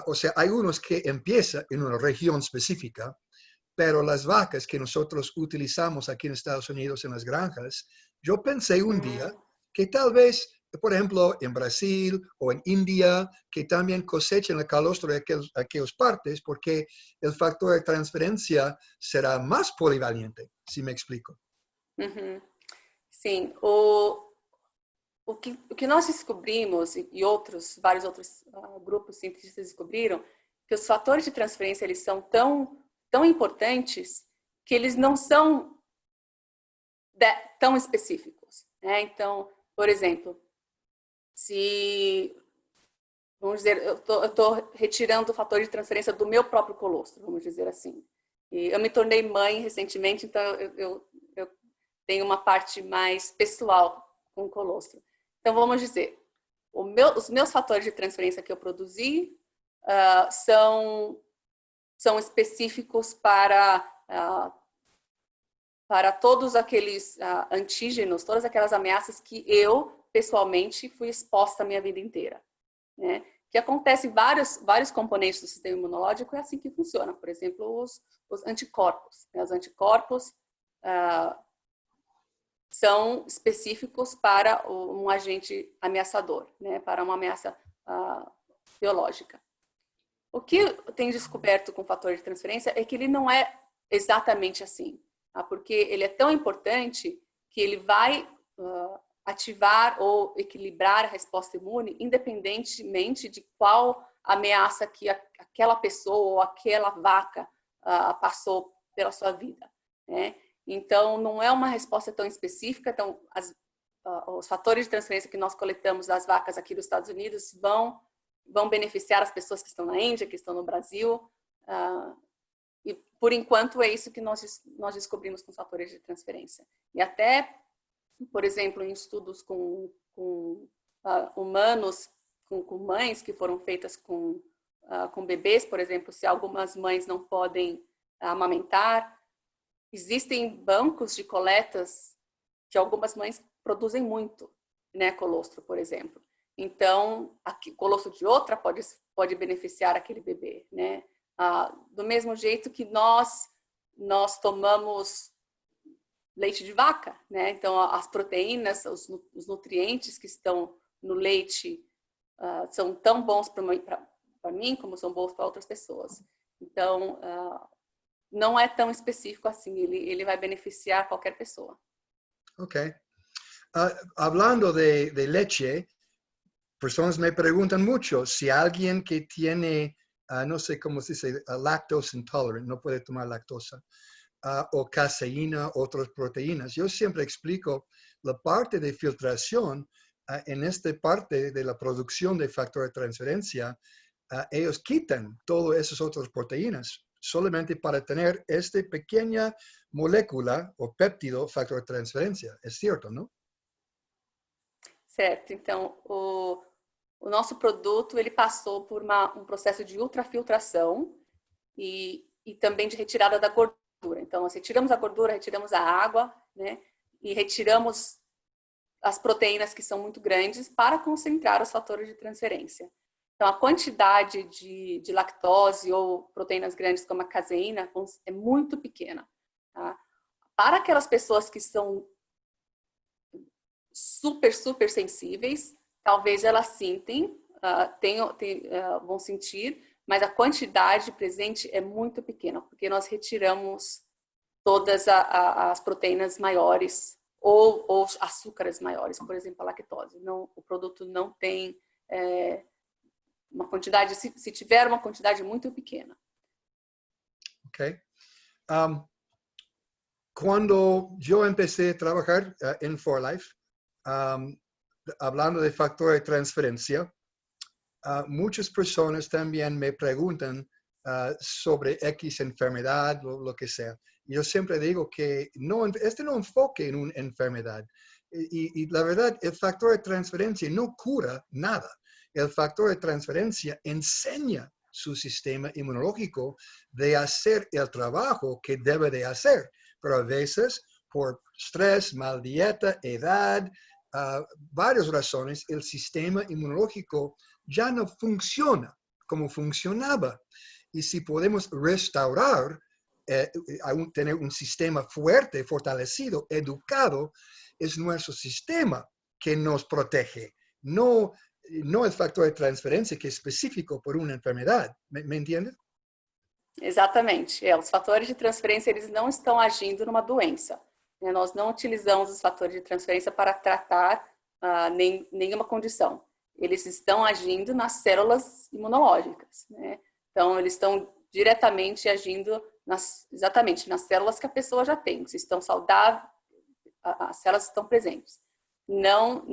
o sea, hay unos que empiezan en una región específica, pero las vacas que nosotros utilizamos aquí en Estados Unidos en las granjas, yo pensé un día que tal vez, por ejemplo, en Brasil o en India, que también cosechan el calostro de aquellas partes, porque el factor de transferencia será más polivalente, si me explico. Uhum. Sim, o que nós descobrimos e vários outros grupos cientistas descobriram, que os fatores de transferência eles são tão importantes que eles não são tão específicos, né? Então, por exemplo, vamos dizer, eu estou retirando o fator de transferência do meu próprio colostro, vamos dizer assim. E eu me tornei mãe recentemente, então eu tenho uma parte mais pessoal com o colostro. Então, vamos dizer, os meus fatores de transferência que eu produzi são específicos para todos aqueles antígenos, todas aquelas ameaças que eu, pessoalmente, fui exposta a minha vida inteira, né? que acontece em vários componentes do sistema imunológico, é assim que funciona. Por exemplo, os anticorpos. Né? Os anticorpos são específicos para um agente ameaçador, né? Para uma ameaça biológica. O que eu tenho descoberto com o fator de transferência é que ele não é exatamente assim, tá? Porque ele é tão importante que ele vai ativar ou equilibrar a resposta imune independentemente de qual ameaça que aquela pessoa ou aquela vaca passou pela sua vida, né? Então, não é uma resposta tão específica. Então, os fatores de transferência que nós coletamos das vacas aqui dos Estados Unidos vão beneficiar as pessoas que estão na Índia, que estão no Brasil. E, por enquanto, é isso que nós descobrimos com os fatores de transferência. E até, por exemplo, em estudos com humanos, com mães que foram feitas com bebês, por exemplo, se algumas mães não podem amamentar, existem bancos de coletas que algumas mães produzem muito, né, colostro, por exemplo. Então, colostro de outra pode beneficiar aquele bebê, né? Do mesmo jeito que nós tomamos leite de vaca, né? Então, as proteínas, os nutrientes que estão no leite são tão bons para mim como são bons para outras pessoas. Então, não é tão específico assim, ele vai beneficiar qualquer pessoa. Ok. Hablando de leche, personas me preguntan mucho si alguien que tiene, no sé cómo se dice, lactose intolerant, no puede tomar lactosa, o caseína, otras proteínas. Yo siempre explico la parte de filtración. En esta parte de la producción de factor de transferencia, ellos quitan todas esas otras proteínas solamente para tener esta pequeña molécula o péptido factor de transferência. É certo, não? Certo. Então, o nosso produto, ele passou por um processo de ultrafiltração e também de retirada da gordura. Então, nós retiramos a gordura, retiramos a água, né? E retiramos as proteínas que são muito grandes para concentrar os fatores de transferência. Então, a quantidade de lactose ou proteínas grandes como a caseína é muito pequena. Tá? Para aquelas pessoas que são super, super sensíveis, talvez elas vão sentir, mas a quantidade presente é muito pequena, porque nós retiramos todas as proteínas maiores ou açúcares maiores, por exemplo, a lactose. Não, o produto não tem uma quantidade, se tiver uma quantidade muito pequena. Ok. Quando eu empecé a trabalhar em 4Life, hablando de factor de transferencia, muchas personas también me preguntan sobre X enfermedad o lo que sea. Yo siempre digo que no enfoque en una enfermedad. Y la verdad, el factor de transferencia no cura nada. El factor de transferencia enseña su sistema inmunológico de hacer el trabajo que debe de hacer. Pero a veces, por estrés, mal dieta, edad, varias razones, el sistema inmunológico ya no funciona como funcionaba. Y si podemos restaurar, tener un sistema fuerte, fortalecido, educado, es nuestro sistema que nos protege, no el factor de transferência que é específico por uma enfermidade. Me entende? Exatamente. Os fatores de transferência, eles não estão agindo numa doença. Né? Nós não utilizamos os fatores de transferência para tratar nenhuma condição. Eles estão agindo nas células imunológicas. Né? Então, eles estão diretamente agindo exatamente nas células que a pessoa já tem. Se estão saudáveis, as células estão presentes. Não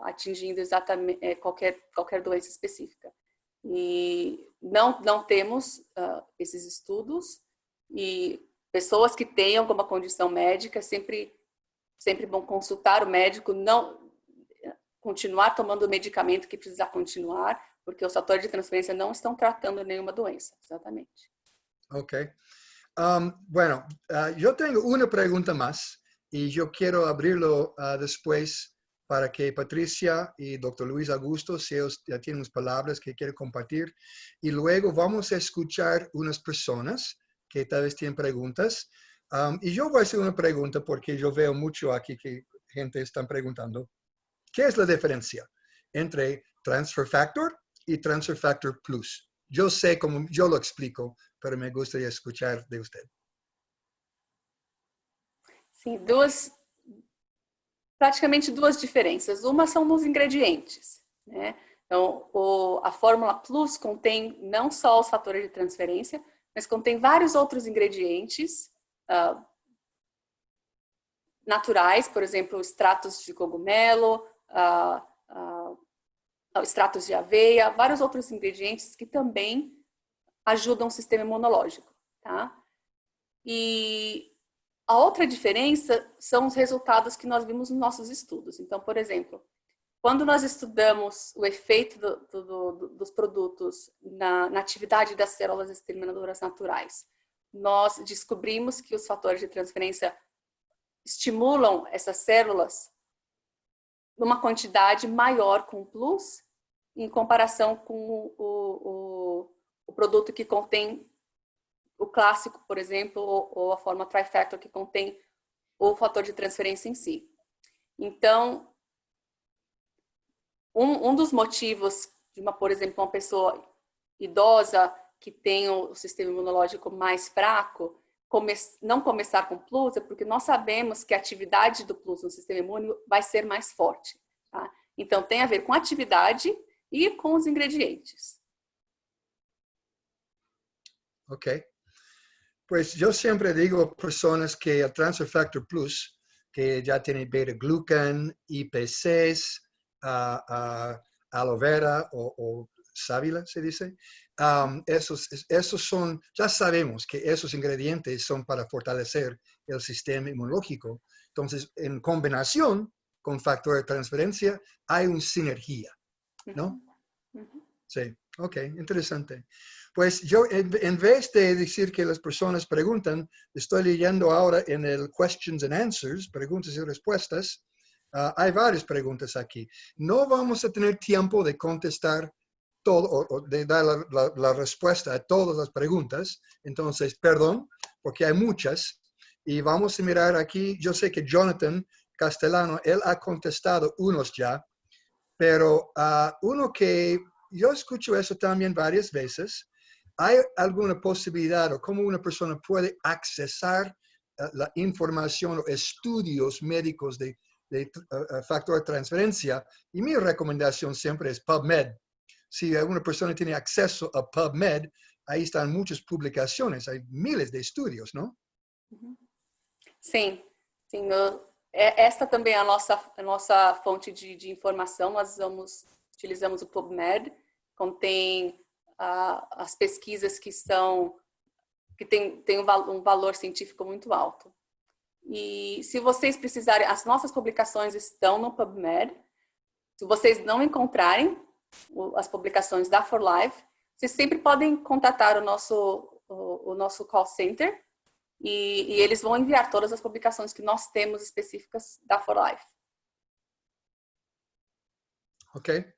atingindo exatamente qualquer doença específica. E não temos esses estudos, e pessoas que têm alguma condição médica sempre vão consultar o médico, não continuar tomando o medicamento que precisa continuar, porque os fatores de transferência não estão tratando nenhuma doença, exatamente. Ok. Bueno, yo tengo una pregunta más y yo quiero abrirlo después para que Patricia y Dr. Luis Augusto, si ellos ya tienen unas palabras que quieren compartir, y luego vamos a escuchar unas personas que tal vez tienen preguntas. Y yo voy a hacer una pregunta porque yo veo mucho aquí que gente está preguntando, ¿qué es la diferencia entre Transfer Factor y Transfer Factor Plus? Yo sé cómo yo lo explico, pero me gustaría escuchar de usted. Sim, praticamente duas diferenças. Uma são nos ingredientes, né? Então, a Fórmula Plus contém não só os fatores de transferência, mas contém vários outros ingredientes naturais, por exemplo, extratos de cogumelo, extratos de aveia, vários outros ingredientes que também ajudam o sistema imunológico, tá? E a outra diferença são os resultados que nós vimos nos nossos estudos. Então, por exemplo, quando nós estudamos o efeito dos produtos na atividade das células exterminadoras naturais, nós descobrimos que os fatores de transferência estimulam essas células numa quantidade maior com o Plus, em comparação com o produto que contém o clássico, por exemplo, ou a forma Trifactor, que contém o fator de transferência em si. Então, um dos motivos de por exemplo, uma pessoa idosa que tem o sistema imunológico mais fraco, não começar com Plus, é porque nós sabemos que a atividade do Plus no sistema imune vai ser mais forte, tá? Então, tem a ver com a atividade e com os ingredientes. Ok. Pues yo siempre digo a personas que el Transfer Factor Plus, que ya tiene beta-glucan, IPCs, aloe vera o sábila, se dice, esos son, ya sabemos que esos ingredientes son para fortalecer el sistema inmunológico. Entonces, en combinación con factor de transferencia, hay una sinergia, ¿no? Sí, ok, interesante. Pues yo, en vez de decir que las personas preguntan, estoy leyendo ahora en el Questions and Answers, preguntas y respuestas. Hay varias preguntas aquí. No vamos a tener tiempo de contestar todo o de dar la respuesta a todas las preguntas. Entonces, perdón, porque hay muchas. Y vamos a mirar aquí. Yo sé que Jonathan Castellano, él ha contestado unos ya, pero uno que yo escucho eso también varias veces. ¿Hay alguna posibilidad o cómo una persona puede accesar la información o estudios médicos de factor de transferencia? Y mi recomendación siempre es PubMed. Si una persona tiene acceso a PubMed, ahí están muchas publicaciones, hay miles de estudios, ¿no? Sim, sim. Esta também é a nossa fonte de informação. Nós utilizamos o PubMed, contém as pesquisas que têm um valor científico muito alto. E se vocês precisarem, as nossas publicações estão no PubMed. Se vocês não encontrarem as publicações da For Life, vocês sempre podem contatar o nosso call center e eles vão enviar todas as publicações que nós temos específicas da For Life. Ok.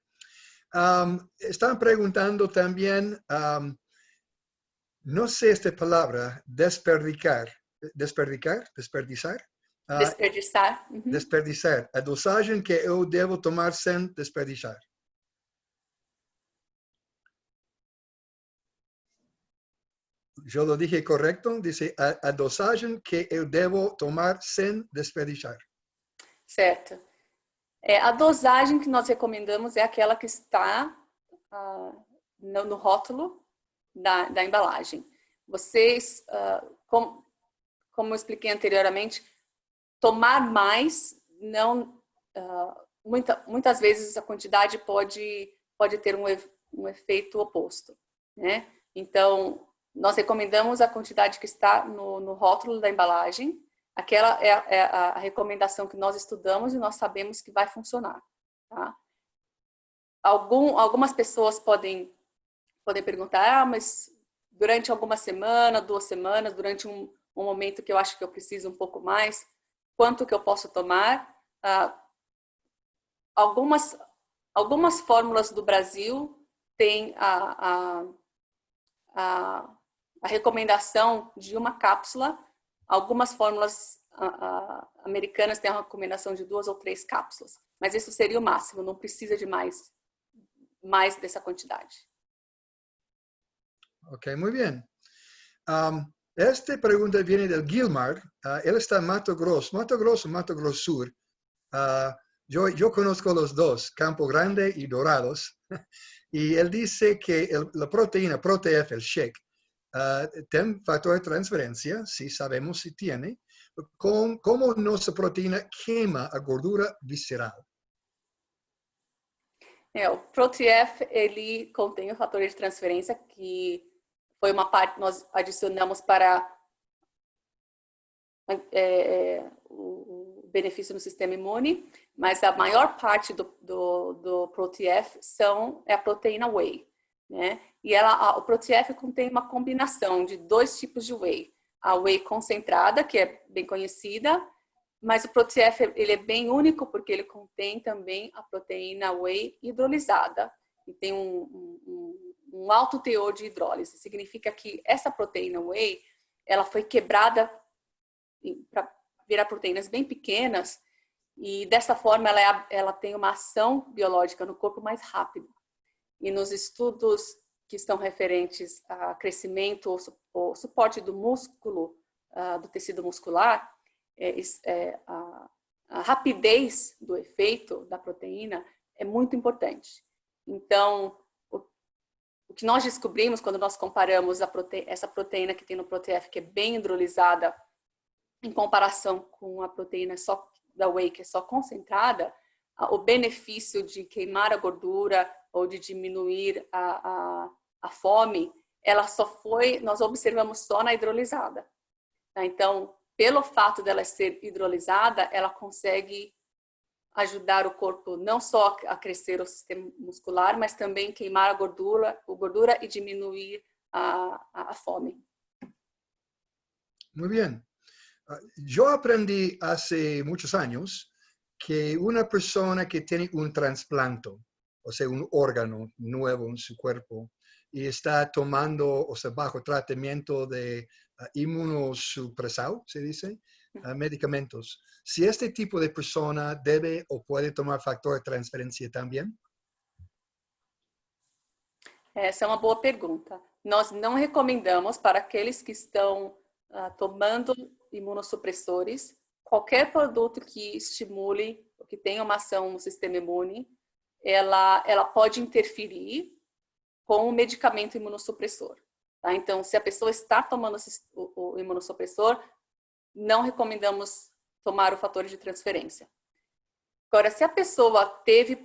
Están preguntando también, no sé esta palabra, desperdiciar. Desperdiciar? Desperdiciar. Desperdiciar. A dosagem que eu devo tomar sem desperdiciar. Yo lo dije correcto, dice a dosagem que eu devo tomar sem desperdiciar. Certo. A dosagem que nós recomendamos é aquela que está no rótulo da embalagem. Vocês, como eu expliquei anteriormente, tomar mais, muitas vezes a quantidade pode ter um efeito oposto, né? Então, nós recomendamos a quantidade que está no rótulo da embalagem. Aquela é a recomendação que nós estudamos e nós sabemos que vai funcionar, tá? Algumas pessoas podem perguntar, mas durante alguma semana, 2 semanas, durante um momento que eu acho que eu preciso um pouco mais, quanto que eu posso tomar? algumas fórmulas do Brasil têm a recomendação de uma cápsula. Algumas fórmulas americanas têm a recomendação de 2 ou 3 cápsulas. Mas isso seria o máximo, não precisa de mais dessa quantidade. Ok, muy bien. Esta pregunta viene del Gilmar. Él está en Mato Grosso, Mato Grosso Sur. Yo conozco los dos, Campo Grande y Dorados. Y él dice que la proteína, ProTF, el shake, tiene factor de transferencia, sí sabemos si tiene. Como nuestra proteína quema a gordura visceral? O ProTF, ele contém o fator de transferência, que foi uma parte que nós adicionamos para o benefício no sistema imune, mas a maior parte do ProTF é a proteína whey, né? E o ProTF contém uma combinação de 2 tipos de whey. A whey concentrada, que é bem conhecida, mas o ProTF ele é bem único porque ele contém também a proteína whey hidrolisada e tem um alto teor de hidrólise. Significa que essa proteína whey ela foi quebrada para virar proteínas bem pequenas e dessa forma ela tem uma ação biológica no corpo mais rápido. E nos estudos que estão referentes a crescimento ou suporte do músculo, do tecido muscular, a rapidez do efeito da proteína é muito importante. Então, o que nós descobrimos quando nós comparamos essa proteína que tem no ProTF, que é bem hidrolisada, em comparação com a proteína só da whey, que é só concentrada, o benefício de queimar a gordura ou de diminuir a fome, nós observamos só na hidrolisada. Então, pelo fato dela ser hidrolisada, ela consegue ajudar o corpo não só a crescer o sistema muscular, mas também queimar a gordura e diminuir a fome. Muy bien. Yo aprendí hace muchos años que una persona que tiene un trasplante, o sea, un órgano nuevo en su cuerpo, y está tomando, o sea, bajo tratamiento de inmunosupresado, se dice, medicamentos. Si este tipo de persona debe o puede tomar factor de transferência também? Essa é uma boa pergunta. Nós não recomendamos para aqueles que estão tomando imunossupressores qualquer produto que estimule, que tenha uma ação no sistema imune, ela pode interferir com o medicamento imunossupressor. Tá? Então, se a pessoa está tomando o imunossupressor, não recomendamos tomar o fator de transferência. Agora, se a pessoa teve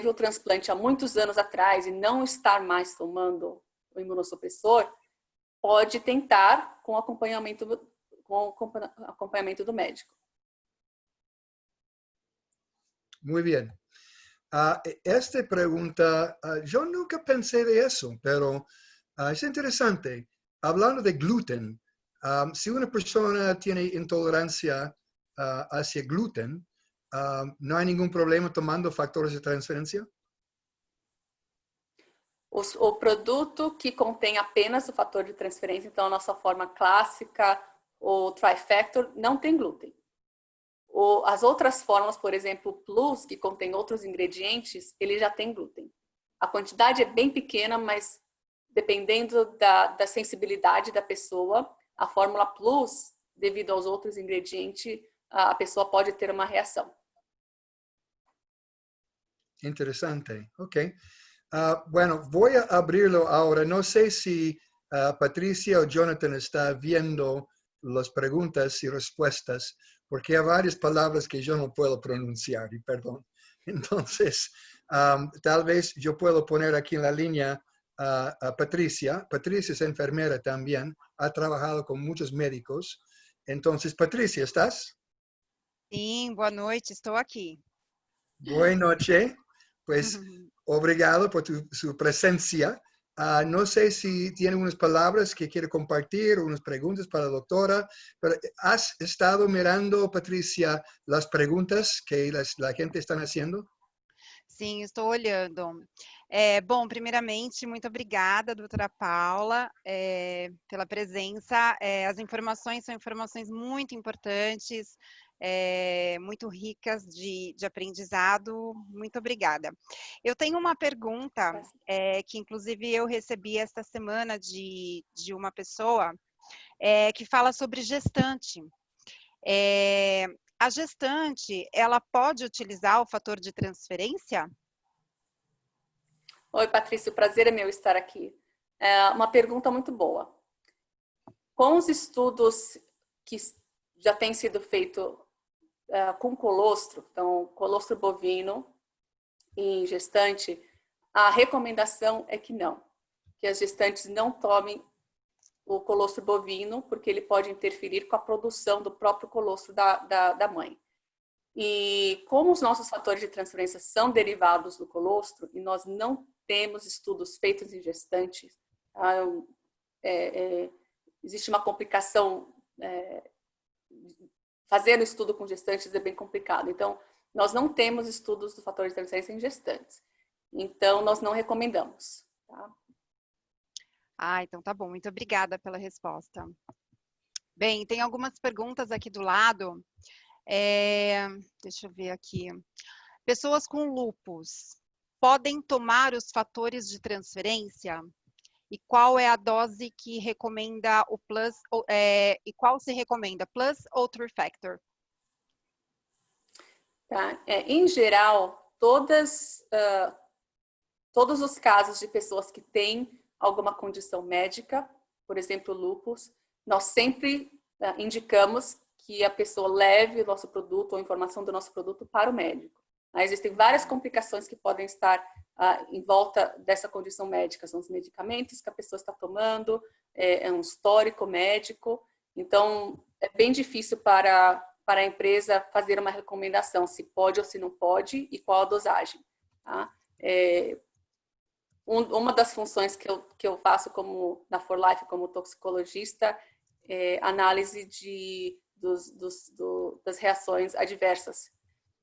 o transplante há muitos anos atrás e não está mais tomando o imunossupressor, pode tentar com acompanhamento do médico. Muy bien. Esta pregunta, yo nunca pensé de eso, pero es interesante. Hablando de gluten, si una persona tiene intolerancia hacia gluten, ¿no hay ningún problema tomando factores de transferência? O produto que contém apenas o fator de transferência, então a nossa forma clássica, o Trifactor, não tem glúten. As outras formas, por exemplo, o Plus, que contém outros ingredientes, ele já tem glúten. A quantidade é bem pequena, mas dependendo da sensibilidade da pessoa, a fórmula Plus, devido aos outros ingredientes, a pessoa pode ter uma reação. Interesante, ok. Bueno, voy a abrirlo ahora. No sé si Patricia o Jonathan está viendo las preguntas y respuestas, porque hay varias palabras que yo no puedo pronunciar, y perdón. Entonces, tal vez yo puedo poner aquí en la línea a Patricia. Patricia es enfermera también, ha trabajado con muchos médicos. Entonces, Patricia, ¿estás? Sim, boa noite, estou aqui. Boa noite. Pues, obrigado por su presencia. No sé si tiene unas palabras que quiere compartir, unas preguntas para la doctora, pero ¿has estado mirando, Patricia, las preguntas que la gente está haciendo? Sim, estou olhando. Bom, primeiramente, muito obrigada, doutora Paula, pela presença. As informações são informações muito importantes, muito ricas de aprendizado. Muito obrigada. Eu tenho uma pergunta, que inclusive eu recebi esta semana de uma pessoa, que fala sobre gestante. A gestante, ela pode utilizar o fator de transferência? Oi, Patrícia, o prazer é meu estar aqui. É uma pergunta muito boa. Com os estudos que já têm sido feitos com colostro, então colostro bovino em gestante, a recomendação é que não, que as gestantes não tomem o colostro bovino, porque ele pode interferir com a produção do próprio colostro da mãe. E como os nossos fatores de transferência são derivados do colostro, e nós não temos estudos feitos em gestantes, existe uma complicação, fazer um estudo com gestantes é bem complicado. Então, nós não temos estudos do fator de transferência em gestantes. Então, nós não recomendamos. Tá? Então tá bom. Muito obrigada pela resposta. Bem, tem algumas perguntas aqui do lado. Deixa eu ver aqui. Pessoas com lúpus podem tomar os fatores de transferência? E qual é a dose que recomenda o plus, e qual se recomenda, plus ou trifactor? Tá? Em geral, todos os casos de pessoas que têm alguma condição médica, por exemplo, lúpus, nós sempre indicamos que a pessoa leve o nosso produto ou a informação do nosso produto para o médico. Existem várias complicações que podem estar em volta dessa condição médica. São os medicamentos que a pessoa está tomando, um histórico médico. Então, é bem difícil para a empresa fazer uma recomendação se pode ou se não pode e qual a dosagem. Tá? Uma das funções que eu faço na For Life como toxicologista é análise das reações adversas.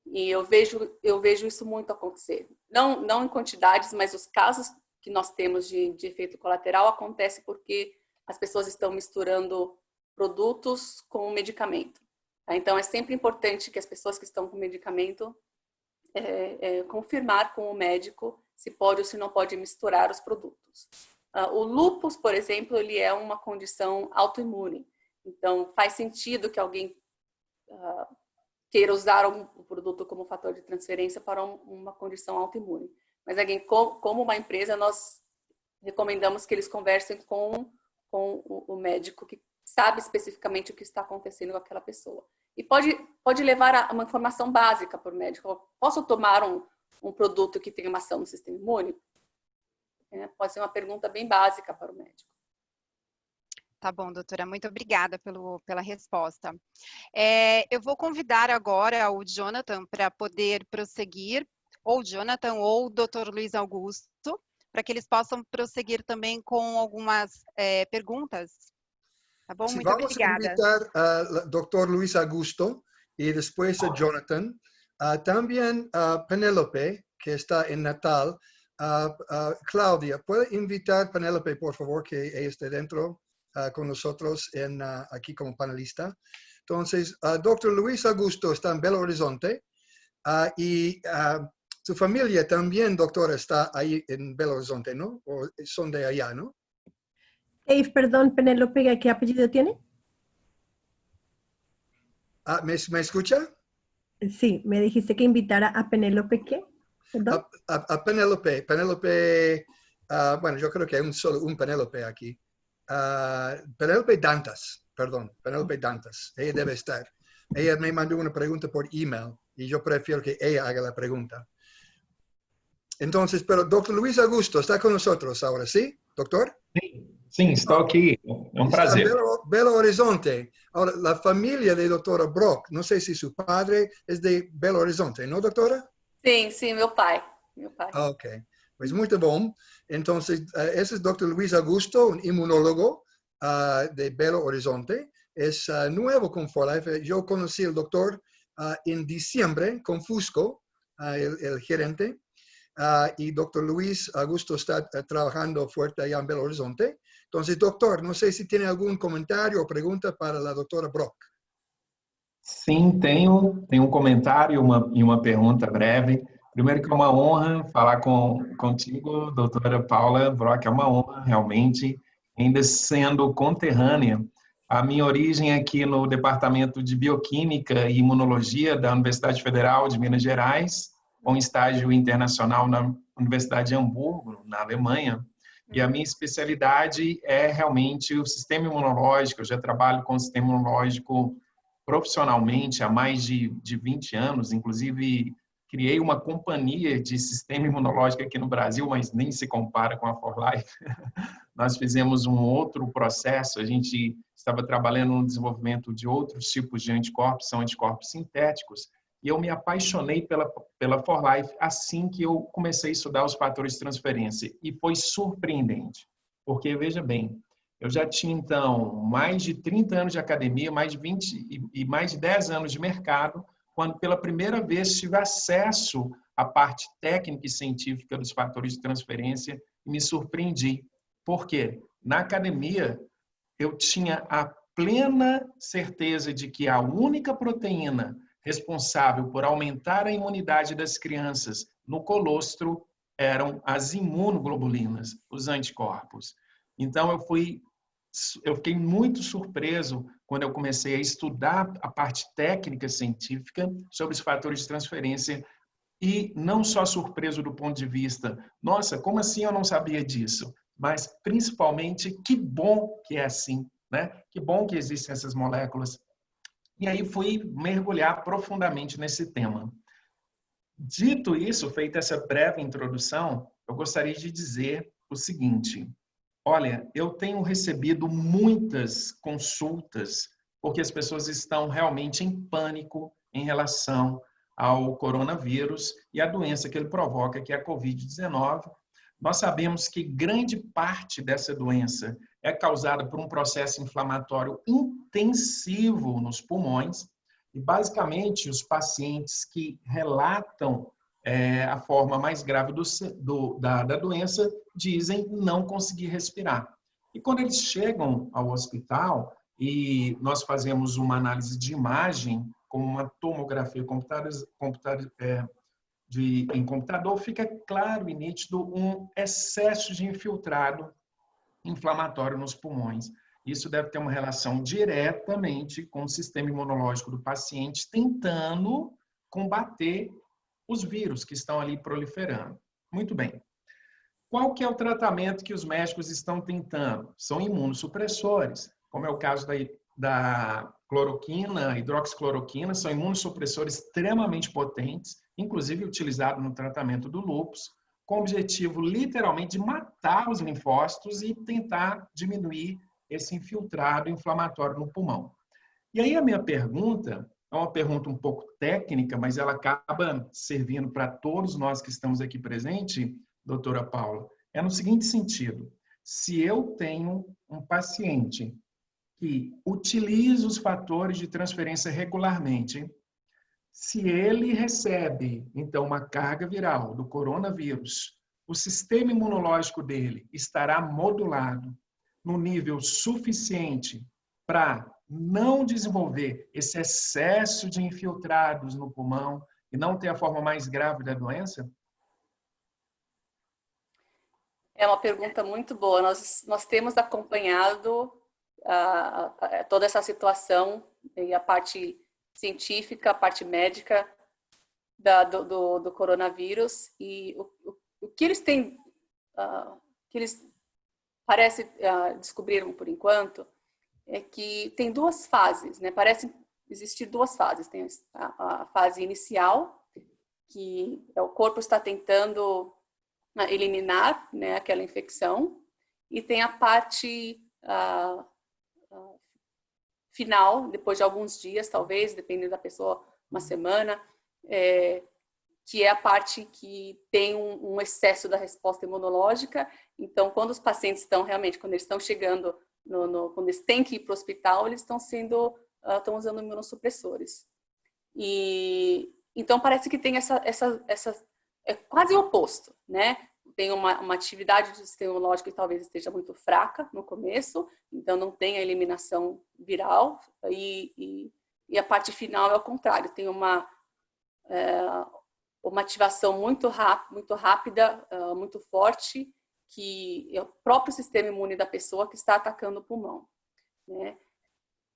E eu vejo isso muito acontecer. Não em quantidades, mas os casos que nós temos de efeito colateral acontece porque as pessoas estão misturando produtos com medicamento. Tá? Então, é sempre importante que as pessoas que estão com medicamento confirmar com o médico se pode ou se não pode misturar os produtos. O lúpus, por exemplo, ele é uma condição autoimune. Então, faz sentido que alguém queira usar um produto como fator de transferência para uma condição autoimune. Mas, como uma empresa, nós recomendamos que eles conversem com o médico que sabe especificamente o que está acontecendo com aquela pessoa. E pode levar a uma informação básica para o médico. Posso tomar um produto que tem uma ação no sistema imune? Pode ser uma pergunta bem básica para o médico. Tá bom, doutora, muito obrigada pela resposta. Eu vou convidar agora o Jonathan para poder prosseguir, ou o Jonathan ou o Dr. Luiz Augusto, para que eles possam prosseguir também com algumas perguntas. Tá bom? Sí, muito obrigada. Vamos a invitar al Dr. Luis Augusto y después a Jonathan. También a Penélope, que está en Natal. Claudia, ¿puede invitar a Penélope, por favor, que ella esté dentro con nosotros aquí como panelista? Entonces, Dr. Luis Augusto está en Belo Horizonte y su familia también, doctora, está ahí en Belo Horizonte, ¿no? O son de allá, ¿no? Perdón, Penélope, ¿qué apellido tiene? ¿Me escucha? Sí, me dijiste que invitara a Penélope, ¿qué? ¿Perdón? A Penélope. Penélope, bueno, yo creo que hay solo un Penélope aquí. Penélope Dantas, perdón, Penélope Dantas. Ella debe estar. Ella me mandó una pregunta por email y yo prefiero que ella haga la pregunta. Entonces, pero doctor Luis Augusto está con nosotros ahora, ¿sí, doctor? Sim, estou aqui. É um prazer. Belo Horizonte. Ahora, la familia de doctora Brock, no sé si su padre es de Belo Horizonte, ¿no, doctora? Sim, meu pai. Ok, pues muy bom. Entonces, ese es doctor Luis Augusto, un inmunólogo de Belo Horizonte. Es nuevo con For Life. Yo conocí al doctor en diciembre con Fusco, el gerente. y doctor Luis Augusto está trabajando fuerte allá en Belo Horizonte. Entonces, doctor, no sé si tiene algún comentario o pregunta para la doctora Brock. Sim, tenho um comentário e uma pergunta breve. Primeiro que é uma honra falar contigo, doutora Paula Brock, é uma honra realmente, ainda sendo conterrânea. A minha origem é aqui no Departamento de Bioquímica e Imunologia da Universidade Federal de Minas Gerais, com estágio internacional na Universidade de Hamburgo, na Alemanha. E a minha especialidade é realmente o sistema imunológico. Eu já trabalho com o sistema imunológico profissionalmente há mais de 20 anos, inclusive criei uma companhia de sistema imunológico aqui no Brasil, mas nem se compara com a 4Life. Nós fizemos um outro processo, a gente estava trabalhando no desenvolvimento de outros tipos de anticorpos, são anticorpos sintéticos, e eu me apaixonei pela 4Life assim que eu comecei a estudar os fatores de transferência, e foi surpreendente, porque, veja bem, eu já tinha, então, mais de 30 anos de academia, mais de 20 e mais de 10 anos de mercado, quando pela primeira vez tive acesso à parte técnica e científica dos fatores de transferência e me surpreendi. Por quê? Na academia, eu tinha a plena certeza de que a única proteína responsável por aumentar a imunidade das crianças no colostro eram as imunoglobulinas, os anticorpos. Então, eu fiquei muito surpreso quando eu comecei a estudar a parte técnica científica sobre os fatores de transferência e não só surpreso do ponto de vista, nossa, como assim eu não sabia disso? Mas, principalmente, que bom que é assim, né? Que bom que existem essas moléculas. E aí fui mergulhar profundamente nesse tema. Dito isso, feita essa breve introdução, eu gostaria de dizer o seguinte: olha, eu tenho recebido muitas consultas porque as pessoas estão realmente em pânico em relação ao coronavírus e a doença que ele provoca, que é a Covid-19. Nós sabemos que grande parte dessa doença é causada por um processo inflamatório intensivo nos pulmões e, basicamente, os pacientes que relatam a forma mais grave da doença dizem não conseguir respirar. E quando eles chegam ao hospital e nós fazemos uma análise de imagem, como uma tomografia em computador, fica claro e nítido um excesso de infiltrado inflamatório nos pulmões. Isso deve ter uma relação diretamente com o sistema imunológico do paciente tentando combater os vírus que estão ali proliferando. Muito bem. Qual que é o tratamento que os médicos estão tentando? São imunossupressores, como é o caso da cloroquina, hidroxicloroquina, são imunossupressores extremamente potentes, inclusive utilizados no tratamento do lúpus, com o objetivo, literalmente, de matar os linfócitos e tentar diminuir esse infiltrado inflamatório no pulmão. E aí a minha pergunta é uma pergunta um pouco técnica, mas ela acaba servindo para todos nós que estamos aqui presentes, doutora Paula, é no seguinte sentido: se eu tenho um paciente que utiliza os fatores de transferência regularmente, se ele recebe, então, uma carga viral do coronavírus, o sistema imunológico dele estará modulado no nível suficiente para não desenvolver esse excesso de infiltrados no pulmão e não ter a forma mais grave da doença? É uma pergunta muito boa. Nós temos acompanhado toda essa situação e a parte científica, a parte médica do coronavírus, e o que eles têm, que eles parece descobriram por enquanto, é que tem duas fases, né? Parece existir duas fases. Tem a fase inicial, que o corpo está tentando eliminar, né, aquela infecção, e tem a parte final, depois de alguns dias, talvez, dependendo da pessoa, uma semana, que é a parte que tem um excesso da resposta imunológica. Então, quando os pacientes estão realmente, quando eles estão chegando, quando eles têm que ir para o hospital, eles estão usando imunossupressores. E então parece que tem essa é quase o oposto, né? Tem uma atividade do sistema imunológico que talvez esteja muito fraca no começo, então não tem a eliminação viral, e a parte final é o contrário, tem uma ativação muito rápida, muito forte, que é o próprio sistema imune da pessoa que está atacando o pulmão, né?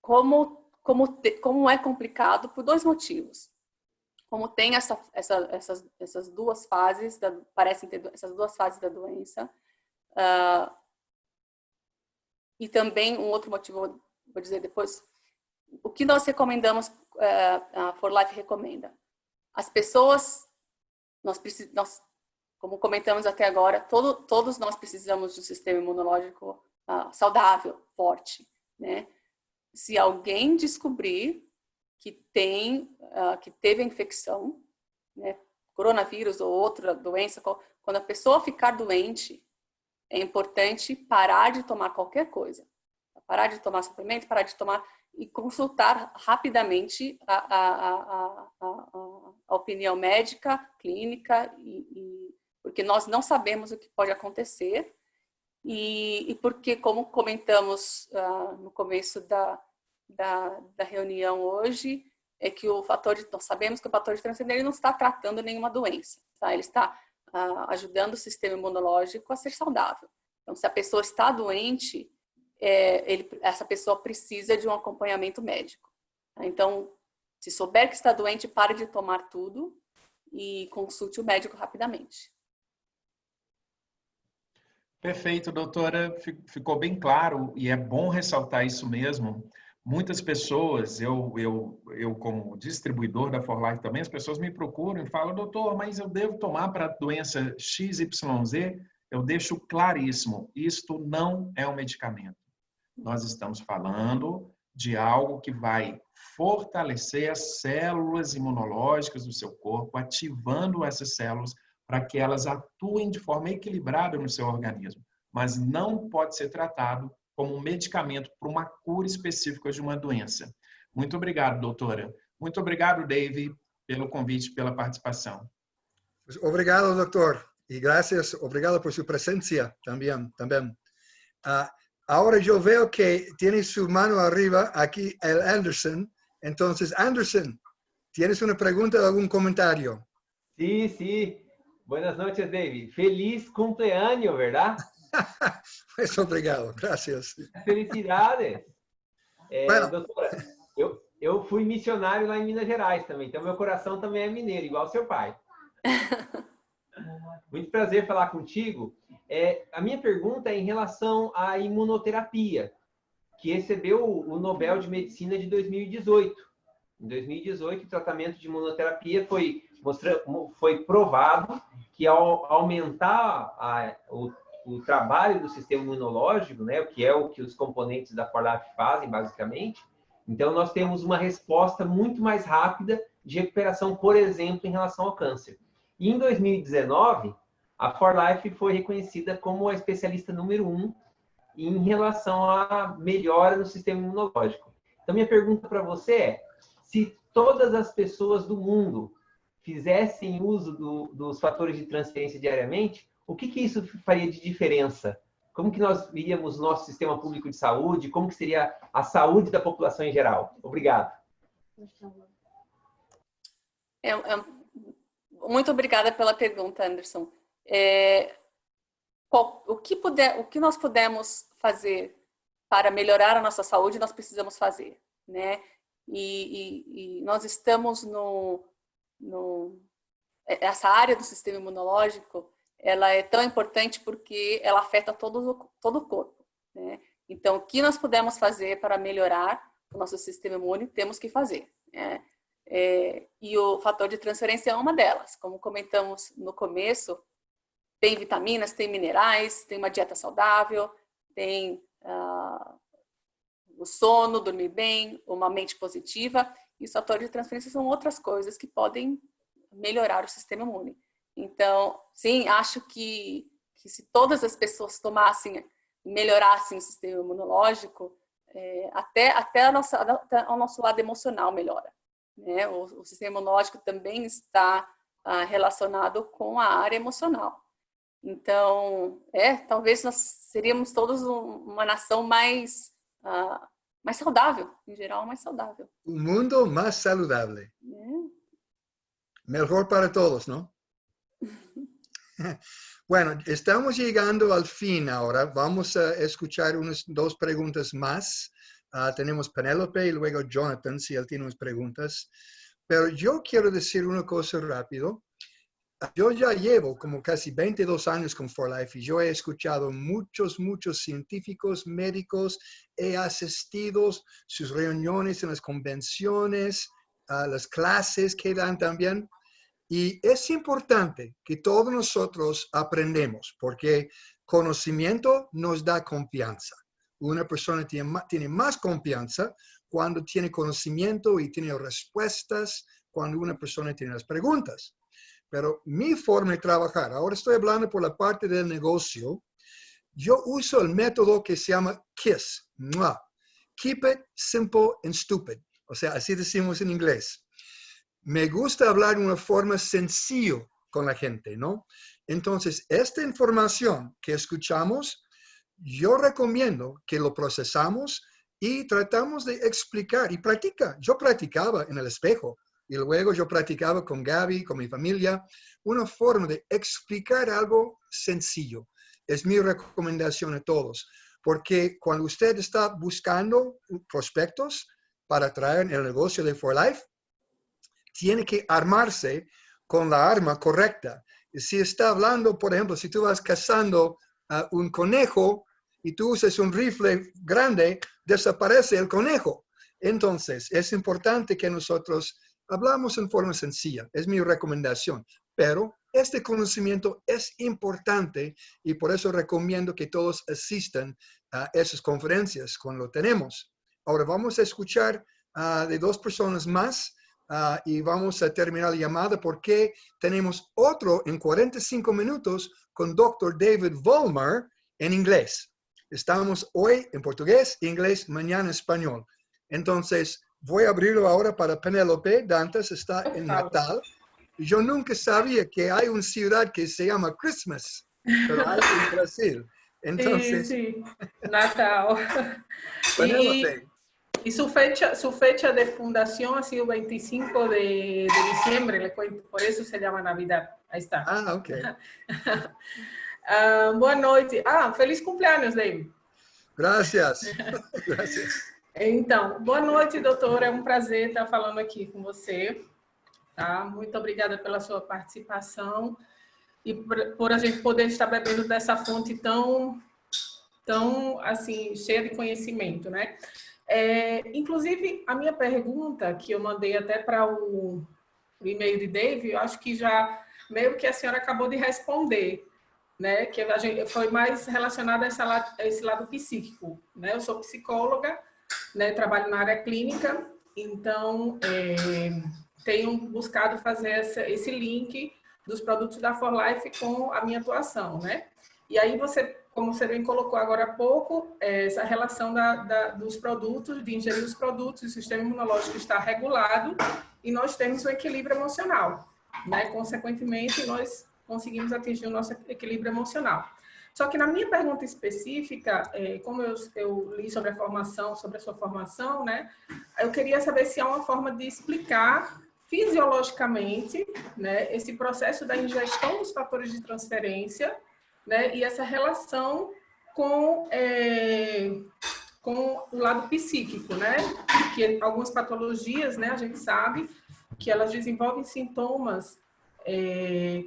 Como é complicado por dois motivos. Como tem essas duas fases, parecem ter essas duas fases da doença, e também um outro motivo, vou dizer depois, o que nós recomendamos, a For Life recomenda. As pessoas, nós como comentamos até agora, todos nós precisamos de um sistema imunológico saudável, forte, né? Se alguém descobrir que teve a infecção, né, coronavírus ou outra doença, quando a pessoa ficar doente, é importante parar de tomar qualquer coisa. Parar de tomar suplemento, parar de tomar e consultar rapidamente a opinião médica, clínica, porque nós não sabemos o que pode acontecer e porque, como comentamos no começo da reunião hoje, é que nós sabemos que o fator de transcendência ele não está tratando nenhuma doença, tá? Ele está ajudando o sistema imunológico a ser saudável. Então, se a pessoa está doente, essa pessoa precisa de um acompanhamento médico. Tá? Então, se souber que está doente, pare de tomar tudo e consulte o médico rapidamente. Perfeito, doutora. Ficou bem claro e é bom ressaltar isso mesmo. Muitas pessoas, eu como distribuidor da For Life também, as pessoas me procuram e falam, doutor, mas eu devo tomar para a doença XYZ? Eu deixo claríssimo, isto não é um medicamento. Nós estamos falando de algo que vai fortalecer as células imunológicas do seu corpo, ativando essas células para que elas atuem de forma equilibrada no seu organismo. Mas não pode ser tratado como um medicamento para uma cura específica de uma doença. Muito obrigado, doutora. Muito obrigado, Dave, pelo convite, pela participação. Obrigado, doutor. E graças, obrigado por sua presencia também. Ahora yo veo que tiene su mano arriba aquí el Anderson. Entonces, Anderson, ¿tienes una pregunta o algún comentario? Sí, sí. Buenas noches, David. Feliz cumpleaños, ¿verdad? Pues obrigado, gracias. Felicidades. Bueno. Doutora, eu fui missionário lá em Minas Gerais também, então meu coração também é mineiro, igual o seu pai. Muito prazer falar contigo. A minha pergunta é em relação à imunoterapia, que recebeu o Nobel de Medicina de 2018. Em 2018, o tratamento de imunoterapia foi provado que ao aumentar o trabalho do sistema imunológico, né, que é o que os componentes da For Life fazem, basicamente, então nós temos uma resposta muito mais rápida de recuperação, por exemplo, em relação ao câncer. E em 2019, a For Life foi reconhecida como a especialista número 1 em relação à melhora no sistema imunológico. Então, minha pergunta para você é, se todas as pessoas do mundo fizessem uso dos fatores de transferência diariamente, o que isso faria de diferença? Como que nós veríamos o nosso sistema público de saúde? Como que seria a saúde da população em geral? Obrigado. Muito obrigada pela pergunta, Anderson. O que nós pudermos fazer para melhorar a nossa saúde, nós precisamos fazer, né? E nós estamos essa área do sistema imunológico, ela é tão importante porque ela afeta todo o corpo, né? Então, o que nós pudermos fazer para melhorar o nosso sistema imune, temos que fazer, né? E o fator de transferência é uma delas. Como comentamos no começo, tem vitaminas, tem minerais, tem uma dieta saudável, tem o sono, dormir bem, uma mente positiva. E os fatores de transferência são outras coisas que podem melhorar o sistema imune. Então, sim, acho que se todas as pessoas tomassem, melhorassem o sistema imunológico, até o nosso lado emocional melhora, né? O sistema imunológico também está relacionado com a área emocional. Então, talvez nós seríamos todos uma nação mais saudável, em geral, mais saudável. Un mundo más saludable. Mejor para todos, ¿no? Bueno, estamos llegando al fin ahora. Vamos a escuchar unas 2 preguntas más. Tenemos Penélope y luego Jonathan, si él tiene unas preguntas. Pero yo quiero decir una cosa rápido. Yo ya llevo como casi 22 años con For Life y yo he escuchado muchos científicos, médicos, he asistido sus reuniones en las convenciones, las clases que dan también. Y es importante que todos nosotros aprendemos, porque conocimiento nos da confianza. Una persona tiene más confianza cuando tiene conocimiento y tiene respuestas, cuando una persona tiene las preguntas. Pero mi forma de trabajar, ahora estoy hablando por la parte del negocio, yo uso el método que se llama KISS. Keep it simple and stupid. O sea, así decimos en inglés. Me gusta hablar de una forma sencilla con la gente, ¿no? Entonces, esta información que escuchamos, yo recomiendo que lo procesamos y tratamos de explicar y practicar. Yo practicaba en el espejo y luego yo practicaba con Gaby, con mi familia, una forma de explicar algo sencillo. Es mi recomendación a todos, porque cuando usted está buscando prospectos para traer en el negocio de For Life, tiene que armarse con la arma correcta. Si está hablando, por ejemplo, si tú vas cazando un conejo y tú usas un rifle grande, desaparece el conejo. Entonces, es importante que nosotros hablamos en forma sencilla. Es mi recomendación. Pero este conocimiento es importante y por eso recomiendo que todos asistan a esas conferencias cuando lo tenemos. Ahora vamos a escuchar de 2 personas más. Y vamos a terminar la llamada porque tenemos otro en 45 minutos con Dr. David Vollmer en inglés. Estamos hoy en portugués, inglés, mañana en español. Entonces, voy a abrirlo ahora para Penélope. Dantas está en Natal. Y yo nunca sabía que hay una ciudad que se llama Christmas, pero hay en Brasil. Entonces, sí. Natal. Penélope. Y su fecha de fundación ha sido 25 de diciembre, le cuento, por eso se llama Navidad. Ahí está. Ok. Boa noite. Feliz cumpleaños, David. Gracias. Gracias. Então, boa noite, doutora. É um prazer estar falando aqui com você. Tá? Muito obrigada pela sua participação e por a gente poder estar bebendo dessa fonte tão assim, cheia de conhecimento, né? Inclusive, a minha pergunta, que eu mandei até para o e-mail de Dave, eu acho que já meio que a senhora acabou de responder, né? Que a gente foi mais relacionada a esse lado psíquico, né? Eu sou psicóloga, né? Trabalho na área clínica, então tenho buscado fazer esse link dos produtos da For Life com a minha atuação, né? E aí como você bem colocou agora há pouco, essa relação dos produtos, de ingerir os produtos, o sistema imunológico está regulado e nós temos um equilíbrio emocional, né? Consequentemente, nós conseguimos atingir o nosso equilíbrio emocional. Só que na minha pergunta específica, como eu li sobre sobre a sua formação, né? Eu queria saber se há uma forma de explicar fisiologicamente, né, esse processo da ingestão dos fatores de transferência, né, e essa relação com o lado psíquico, né? Que algumas patologias, né, a gente sabe que elas desenvolvem sintomas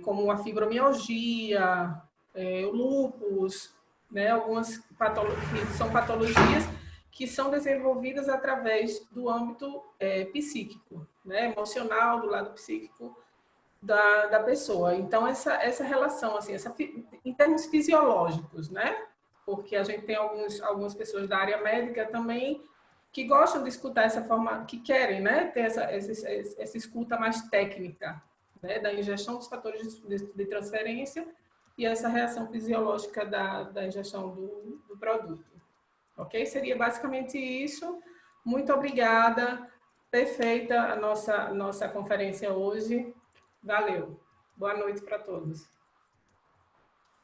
como a fibromialgia, o lúpus, né, algumas são patologias que são desenvolvidas através do âmbito psíquico, né, emocional, do lado psíquico da pessoa. Então, essa relação, assim, em termos fisiológicos, né? Porque a gente tem algumas pessoas da área médica também que gostam de escutar essa forma, que querem, né? Ter essa escuta mais técnica, né? Da ingestão dos fatores de transferência e essa reação fisiológica da ingestão do produto. Ok? Seria basicamente isso. Muito obrigada. Perfeita a nossa conferência hoje. Valeu. Boa noite para todos.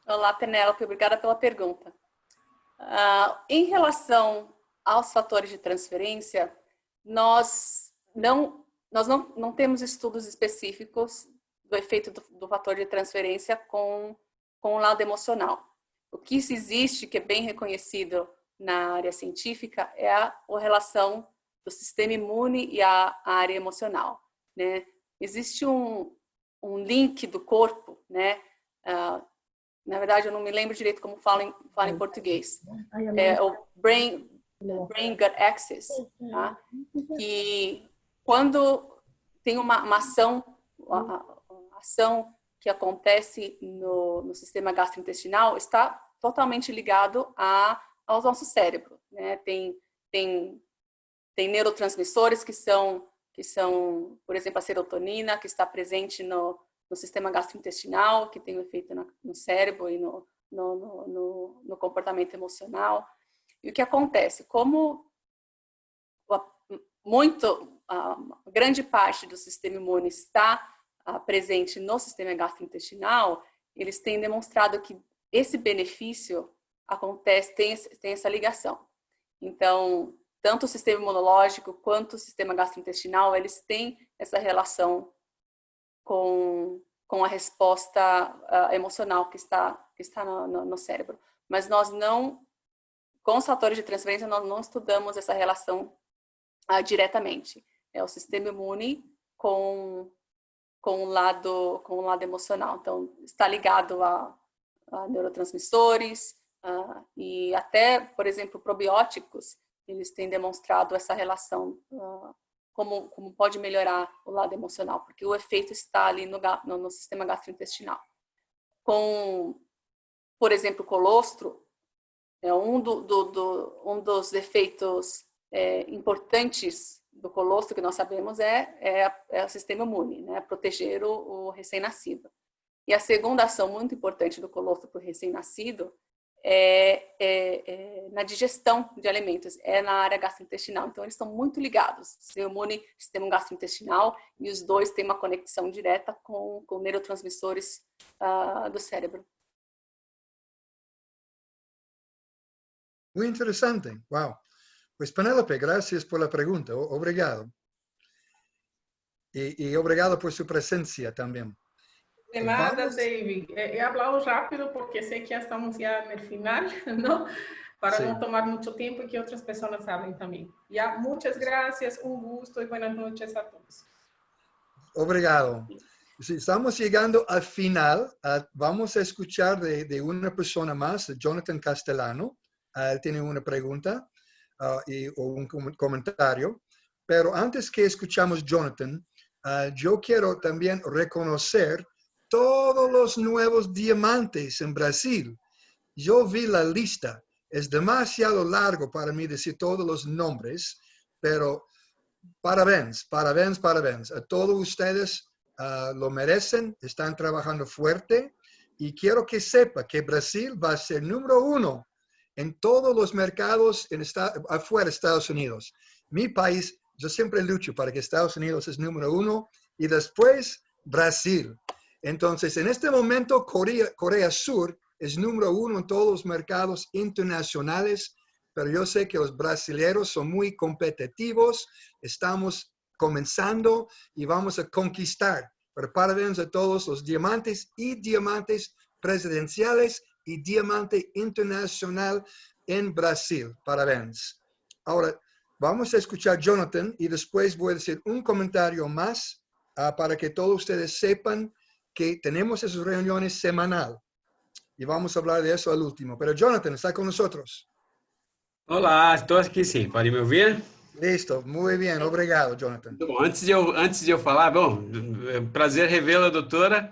Olá, Penélope, obrigada pela pergunta. Em relação aos fatores de transferência, nós não temos estudos específicos do efeito do fator de transferência com o lado emocional. O que existe, que é bem reconhecido na área científica, é a relação do sistema imune e a área emocional, né? Existe um link do corpo, né? Na verdade, eu não me lembro direito como fala em português. É o brain gut axis, tá? Que quando tem uma ação, a ação que acontece no sistema gastrointestinal está totalmente ligado ao nosso cérebro, né? Tem neurotransmissores que são, por exemplo, a serotonina, que está presente no sistema gastrointestinal, que tem um efeito no cérebro e no comportamento emocional. E o que acontece? Como grande parte do sistema imune está presente no sistema gastrointestinal, eles têm demonstrado que esse benefício acontece, tem essa ligação. Então, tanto o sistema imunológico quanto o sistema gastrointestinal, eles têm essa relação com a resposta emocional que está no cérebro. Mas nós não, com os fatores de transferência, nós não estudamos essa relação diretamente. É o sistema imune com o lado emocional. Então, está ligado a neurotransmissores e até, por exemplo, probióticos, eles têm demonstrado essa relação como pode melhorar o lado emocional, porque o efeito está ali no sistema gastrointestinal. Com, por exemplo, colostro, um dos efeitos importantes do colostro que nós sabemos é o sistema imune, né? Proteger o recém-nascido. E a segunda ação muito importante do colostro para o recém-nascido na digestão de alimentos, na área gastrointestinal. Então, eles estão muito ligados, sistema imune, sistema gastrointestinal, e os dois têm uma conexão direta com neurotransmissores do cérebro. Muy interesante. Wow. Pues Penélope, gracias por la pregunta. Obrigado. Y obrigado por su presencia también. De nada, David. He hablado rápido porque sé que ya estamos ya en el final, ¿no? Para no tomar mucho tiempo y que otras personas hablen también. Ya, muchas gracias, un gusto y buenas noches a todos. Obrigado. Sí, estamos llegando al final. Vamos a escuchar de una persona más, Jonathan Castellano. Él tiene una pregunta o un comentario. Pero antes que escuchamos Jonathan, yo quiero también reconocer todos los nuevos diamantes en Brasil. Yo vi la lista. Es demasiado largo para mí decir todos los nombres, pero parabéns. A todos ustedes lo merecen, están trabajando fuerte y quiero que sepa que Brasil va a ser número 1 en todos los mercados afuera de Estados Unidos. Mi país, yo siempre lucho para que Estados Unidos es número 1 y después Brasil. Entonces, en este momento, Corea Sur es número 1 en todos los mercados internacionales, pero yo sé que los brasileños son muy competitivos, estamos comenzando y vamos a conquistar. Pero parabéns a todos los diamantes y diamantes presidenciales y diamante internacional en Brasil. Parabéns. Ahora, vamos a escuchar a Jonathan y después voy a decir un comentario más para que todos ustedes sepan que tenemos esas reuniones semanal y vamos a hablar de eso al último. Pero Jonathan, ¿está con nosotros? Olá, estou aqui sim. Pode me ouvir? Listo, muy bien. Obrigado, Jonathan. Muito bom. Antes de eu falar, prazer revê-la, doutora.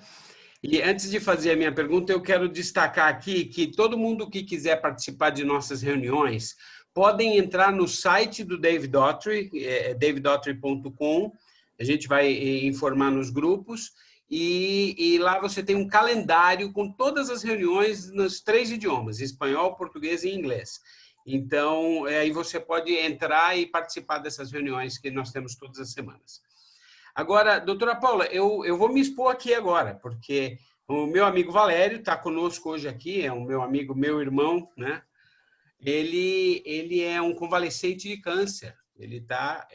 E antes de fazer a minha pergunta, eu quero destacar aqui que todo mundo que quiser participar de nossas reuniões podem entrar no site do Dave Daughtry, daviddaughtry.com. A gente vai informar nos grupos. E lá você tem um calendário com todas as reuniões nos 3 idiomas, espanhol, português e inglês. Então, aí você pode entrar e participar dessas reuniões que nós temos todas as semanas. Agora, doutora Paula, eu vou me expor aqui agora, porque o meu amigo Valério está conosco hoje aqui, é um meu amigo, meu irmão, né? Ele é um convalescente de câncer. Ele está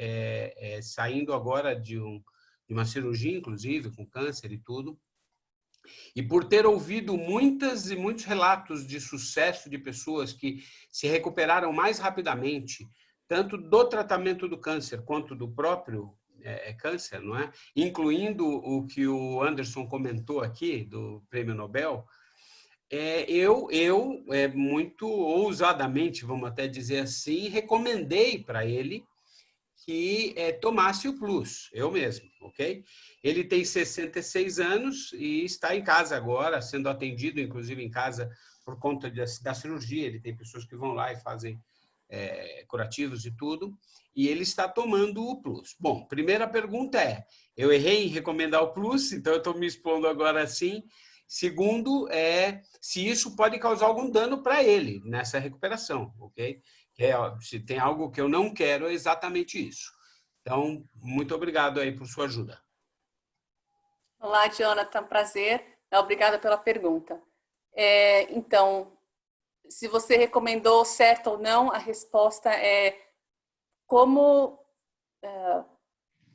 saindo agora de uma cirurgia, inclusive, com câncer e tudo. E por ter ouvido muitos relatos de sucesso de pessoas que se recuperaram mais rapidamente, tanto do tratamento do câncer quanto do próprio câncer, não é? Incluindo o que o Anderson comentou aqui, do Prêmio Nobel, eu muito ousadamente, vamos até dizer assim, recomendei para ele que tomasse o Plus, eu mesmo, ok? Ele tem 66 anos e está em casa agora, sendo atendido, inclusive em casa, por conta da cirurgia. Ele tem pessoas que vão lá e fazem curativos e tudo, e ele está tomando o Plus. Bom, primeira pergunta eu errei em recomendar o Plus, então eu estou me expondo agora assim. Segundo, se isso pode causar algum dano para ele nessa recuperação, ok? Se tem algo que eu não quero, é exatamente isso. Então, muito obrigado aí por sua ajuda. Olá, Jonathan, prazer. Obrigada pela pergunta. Então, se você recomendou certo ou não, a resposta é como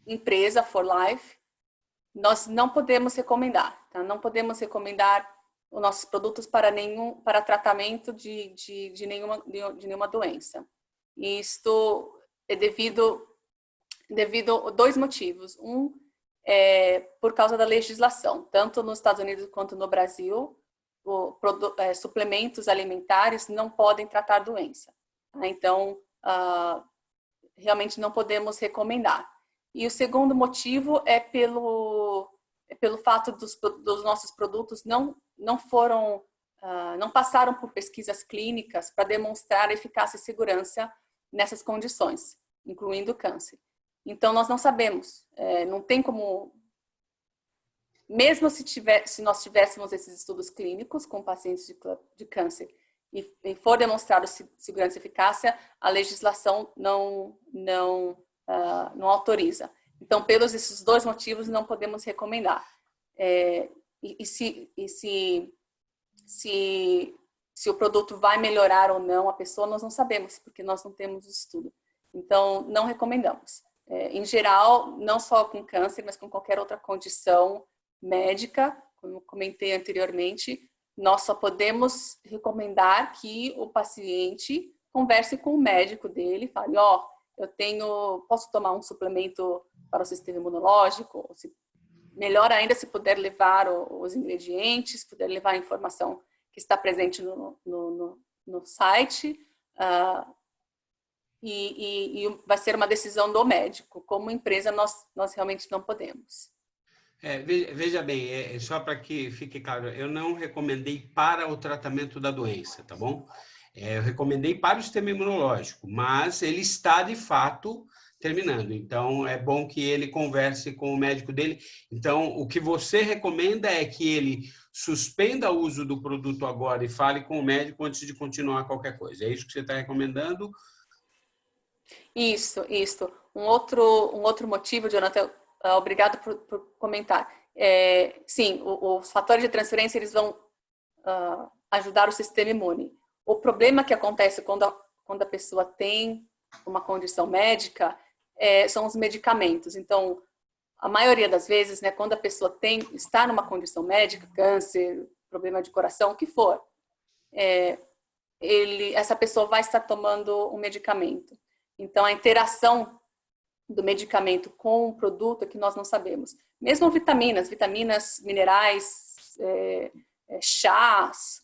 empresa For Life, nós não podemos recomendar, tá? Não podemos recomendar os nossos produtos para tratamento de nenhuma doença. E isto é devido a dois motivos. Um é por causa da legislação, tanto nos Estados Unidos quanto no Brasil, suplementos alimentares não podem tratar doença. Tá? Então, realmente não podemos recomendar. E o segundo motivo é pelo fato dos nossos produtos não passaram por pesquisas clínicas para demonstrar eficácia e segurança nessas condições, incluindo o câncer. Então, nós não sabemos, não tem como... Mesmo se nós tivéssemos esses estudos clínicos com pacientes de câncer e for demonstrado segurança e eficácia, a legislação não autoriza. Então, pelos esses dois motivos, não podemos recomendar. Se o produto vai melhorar ou não a pessoa, nós não sabemos, porque nós não temos estudo. Então, não recomendamos. Em geral, não só com câncer, mas com qualquer outra condição médica, como eu comentei anteriormente, nós só podemos recomendar que o paciente converse com o médico dele, fale, posso tomar um suplemento para o sistema imunológico, melhor ainda se puder levar os ingredientes, puder levar a informação que está presente no site, e vai ser uma decisão do médico. Como empresa, nós realmente não podemos. Veja bem, só para que fique claro, eu não recomendei para o tratamento da doença, tá bom? Eu recomendei para o sistema imunológico, mas ele está, de fato, terminando. Então, é bom que ele converse com o médico dele. Então, o que você recomenda é que ele suspenda o uso do produto agora e fale com o médico antes de continuar qualquer coisa. É isso que você está recomendando? Isso. Um outro motivo, Jonathan, obrigado por comentar. Sim, os fatores de transferência eles vão ajudar o sistema imune. O problema que acontece quando a pessoa tem uma condição médica são os medicamentos. Então, a maioria das vezes, né, quando a pessoa está numa condição médica, câncer, problema de coração, o que for, essa pessoa vai estar tomando um medicamento. Então, a interação do medicamento com o produto é que nós não sabemos. Mesmo vitaminas, minerais, chás,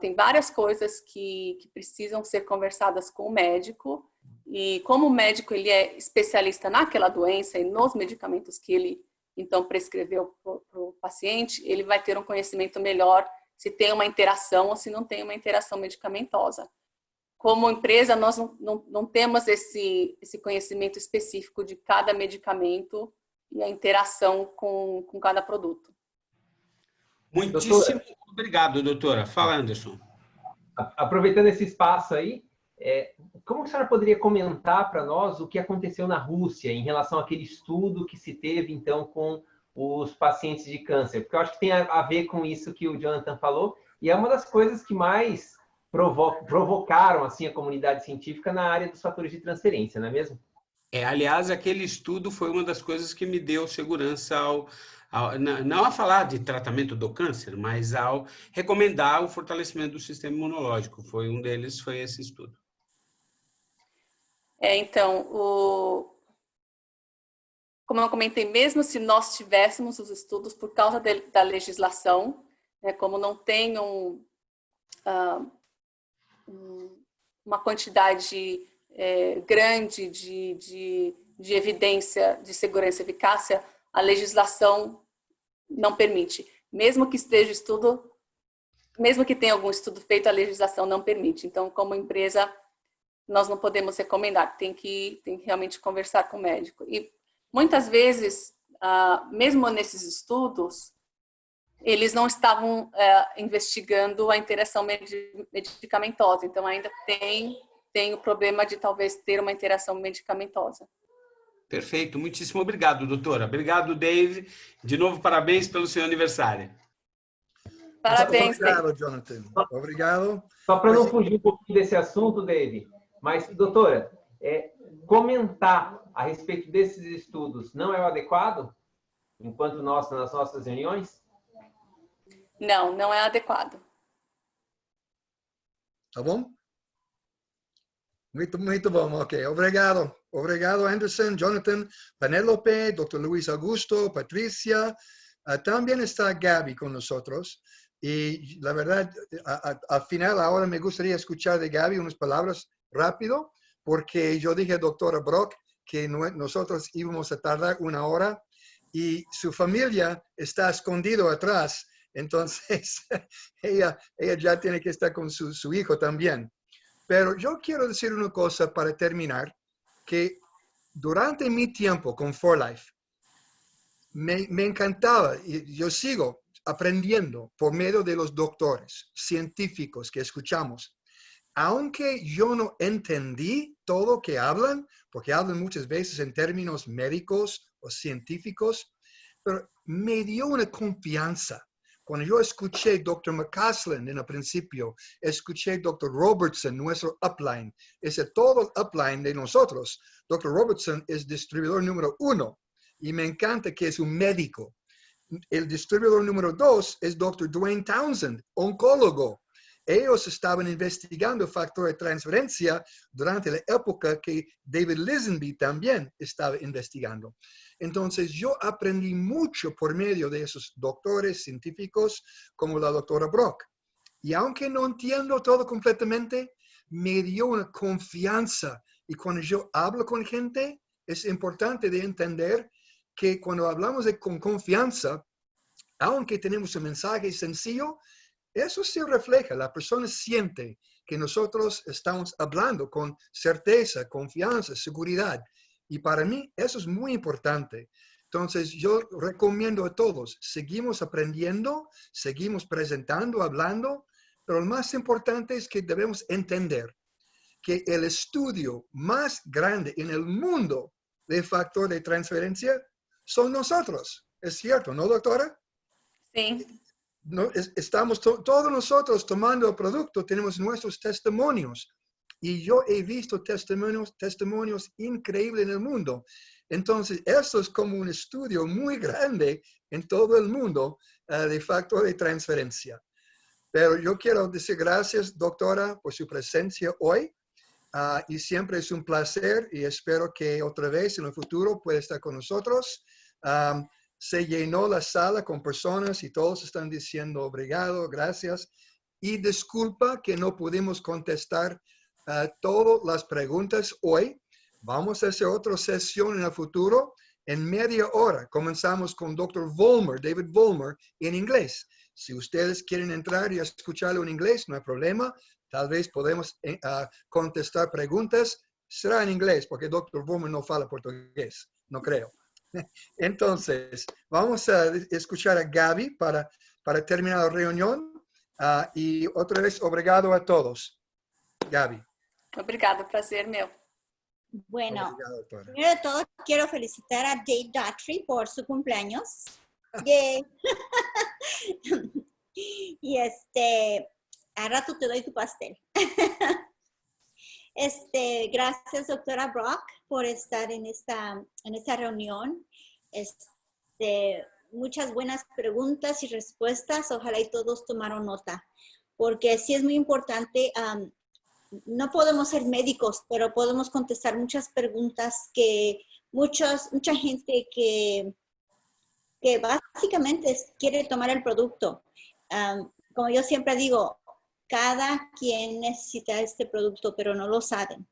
tem várias coisas que precisam ser conversadas com o médico. E como o médico ele é especialista naquela doença e nos medicamentos que ele, então, prescreveu para o paciente, ele vai ter um conhecimento melhor se tem uma interação ou se não tem uma interação medicamentosa. Como empresa, nós não temos esse conhecimento específico de cada medicamento e a interação com cada produto. Muitíssimo obrigado, doutora. Fala, Anderson. Aproveitando esse espaço aí, Como a senhora poderia comentar para nós o que aconteceu na Rússia em relação àquele estudo que se teve, então, com os pacientes de câncer? Porque eu acho que tem a ver com isso que o Jonathan falou, e é uma das coisas que mais provocaram assim, a comunidade científica na área dos fatores de transferência, não é mesmo? Aliás, aquele estudo foi uma das coisas que me deu segurança não a falar de tratamento do câncer, mas ao recomendar o fortalecimento do sistema imunológico. Um deles foi esse estudo. Então, como eu comentei, mesmo se nós tivéssemos os estudos por causa da legislação, né, como não tem uma quantidade grande de evidência de segurança e eficácia, a legislação não permite. Mesmo que esteja estudo, mesmo que tenha algum estudo feito, a legislação não permite. Então, como empresa, nós não podemos recomendar, tem que realmente conversar com o médico. E muitas vezes, mesmo nesses estudos, eles não estavam investigando a interação medicamentosa, então ainda tem o problema de talvez ter uma interação medicamentosa. Perfeito, muitíssimo obrigado, doutora. Obrigado, Dave. De novo, parabéns pelo seu aniversário. Parabéns, obrigado, Dave. Jonathan. Obrigado. Só para não fugir um pouquinho desse assunto, Dave, mas, doutora, comentar a respeito desses estudos não é o adequado, enquanto nas nossas reuniões? Não é adequado. Tá bom? Muito bom, ok. Obrigado. Obrigado, Anderson, Jonathan, Penélope, Dr. Luis Augusto, Patricia. También está Gaby con nosotros. Y la verdad, al final ahora me gustaría escuchar de Gaby unas palabras rápido, porque yo dije, doctora Brock, que nosotros íbamos a tardar 1 hora y su familia está escondido atrás. Entonces, ella ya tiene que estar con su hijo también. Pero yo quiero decir una cosa para terminar, que durante mi tiempo con 4Life, me encantaba, y yo sigo aprendiendo por medio de los doctores, científicos que escuchamos. Aunque yo no entendí todo que hablan, porque hablan muchas veces en términos médicos o científicos, pero me dio una confianza. Cuando yo escuché Dr. McCaslin en el principio, escuché Dr. Robertson, nuestro upline, todo el upline de nosotros. Dr. Robertson es distribuidor número 1 y me encanta que es un médico. El distribuidor número 2 es Dr. Dwayne Townsend, oncólogo. Ellos estaban investigando factor de transferencia durante la época que David Lisenby también estaba investigando. Entonces, yo aprendí mucho por medio de esos doctores científicos como la doctora Brock. Y aunque no entiendo todo completamente, me dio una confianza. Y cuando yo hablo con gente, es importante de entender que cuando hablamos con confianza, aunque tenemos un mensaje sencillo, eso se refleja. La persona siente que nosotros estamos hablando con certeza, confianza, seguridad. Y para mí eso es muy importante. Entonces yo recomiendo a todos, seguimos aprendiendo, seguimos presentando, hablando, pero lo más importante es que debemos entender que el estudio más grande en el mundo de factor de transferencia son nosotros. ¿Es cierto, no, doctora? Sí. No, estamos todos nosotros tomando el producto, tenemos nuestros testimonios. Y yo he visto testimonios increíbles en el mundo. Entonces, eso es como un estudio muy grande en todo el mundo de factor de transferencia. Pero yo quiero decir gracias, doctora, por su presencia hoy. Y siempre es un placer y espero que otra vez en el futuro pueda estar con nosotros. Se llenó la sala con personas y todos están diciendo obrigado, gracias. Y disculpa que no pudimos contestar todas las preguntas hoy. Vamos a hacer otra sesión en el futuro en media hora. Comenzamos con Dr. Vollmer, David Vollmer, en inglés. Si ustedes quieren entrar y escucharlo en inglés, no hay problema. Tal vez podemos contestar preguntas. Será en inglés, porque Dr. Vollmer no habla portugués. No creo. Entonces, vamos a escuchar a Gaby para terminar la reunión. Y otra vez, obrigado a todos. Gaby. Obrigada, prazer meu. Bueno, Obrigado, doctora. primero de todo quiero felicitar a Dave Daughtry por su cumpleaños. Yay. Y a rato te doy tu pastel. Gracias, doctora Brock, por estar en esta reunión. Muchas buenas preguntas y respuestas. Ojalá y todos tomaron nota, porque sí es muy importante. No podemos ser médicos, pero podemos contestar muchas preguntas que mucha gente que básicamente quiere tomar el producto. Como yo siempre digo, cada quien necesita este producto, pero no lo saben.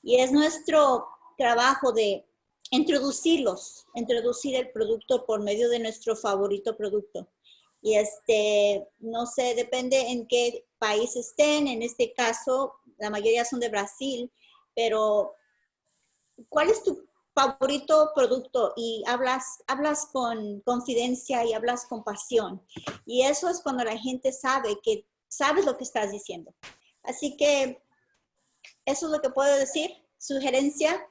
Y es nuestro trabajo de introducir el producto por medio de nuestro favorito producto. Y no sé, depende en qué país estén. En este caso, la mayoría son de Brasil, pero ¿cuál es tu favorito producto? Y hablas con confidencia y hablas con pasión. Y eso es cuando la gente sabe que sabes lo que estás diciendo. Así que eso es lo que puedo decir. Sugerencia.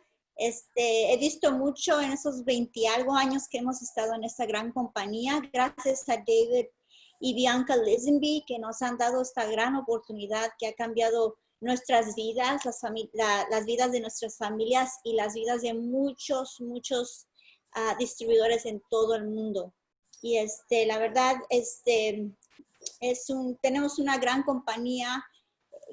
He visto mucho en esos 20 y algo años que hemos estado en esta gran compañía, gracias a David y Bianca Lisenby, que nos han dado esta gran oportunidad que ha cambiado nuestras vidas, las vidas de nuestras familias y las vidas de muchos distribuidores en todo el mundo. Y la verdad, tenemos una gran compañía,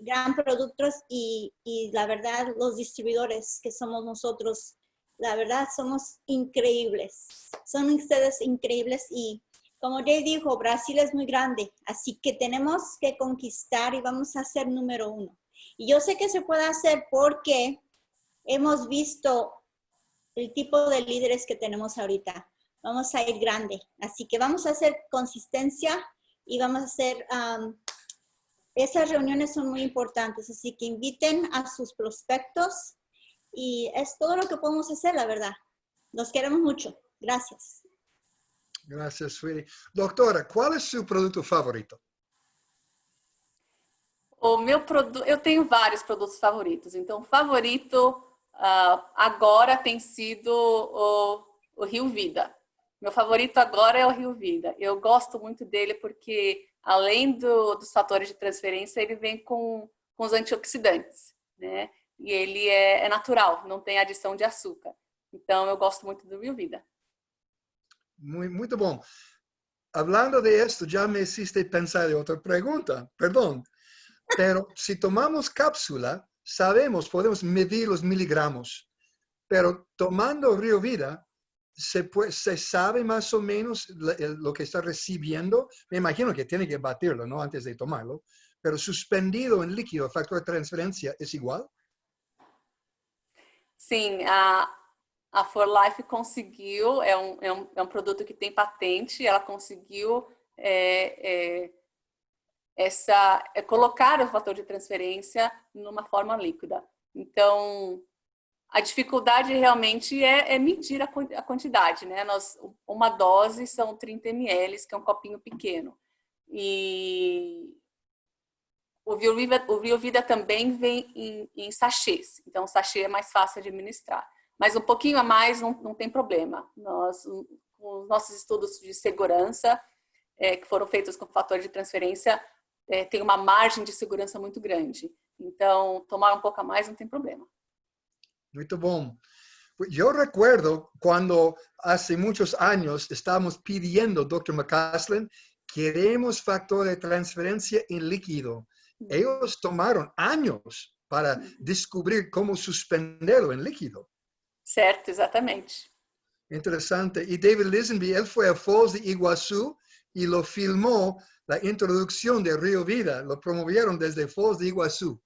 gran productos y la verdad los distribuidores que somos nosotros, la verdad somos increíbles. Son ustedes increíbles y como Jay dijo, Brasil es muy grande, así que tenemos que conquistar y vamos a ser número 1. Y yo sé que se puede hacer porque hemos visto el tipo de líderes que tenemos ahorita. Vamos a ir grande, así que vamos a hacer consistencia y vamos a hacer... esas reuniones son muy importantes, así que inviten a sus prospectos y es todo lo que podemos hacer, la verdad. Los queremos mucho. Gracias. Gracias, sweetie. Doctora, ¿cuál es su producto favorito? Eu tenho vários produtos favoritos. Então, o favorito agora tem sido o Rio Vida. Meu favorito agora é o Rio Vida. Eu gosto muito dele porque além dos fatores de transferência, ele vem com os antioxidantes, né? E ele é natural, não tem adição de açúcar. Então, eu gosto muito do Rio Vida. Muito bom. Hablando de esto, ya me hiciste pensar en otra pregunta, perdón. Pero si tomamos cápsula, podemos medir los miligramos. Pero tomando Rio Vida, se sabe más o menos lo que está recibiendo. Me imagino que tiene que batirlo, ¿no? Antes de tomarlo. Pero suspendido en líquido, el factor de transferencia, ¿es igual? Sim, a For Life conseguiu, é um produto que tem patente, ela conseguiu colocar o fator de transferência numa forma líquida. Então, a dificuldade realmente é medir a quantidade, né? Uma dose são 30 ml, que é um copinho pequeno. E o Rio Vida também vem em sachês, então o sachê é mais fácil de administrar. Mas um pouquinho a mais não tem problema. Os nossos estudos de segurança, que foram feitos com fator de transferência, tem uma margem de segurança muito grande. Então, tomar um pouco a mais não tem problema. Muito bom. Yo recuerdo cuando hace muchos años estábamos pidiendo, Dr. McCaslin, queremos factor de transferencia en líquido. Ellos tomaron años para descubrir cómo suspenderlo en líquido. Certo, exatamente. Interesante. Y David Lisenby, él fue a Foz de Iguazú y lo filmó la introducción de Rio Vida. Lo promovieron desde Foz de Iguazú.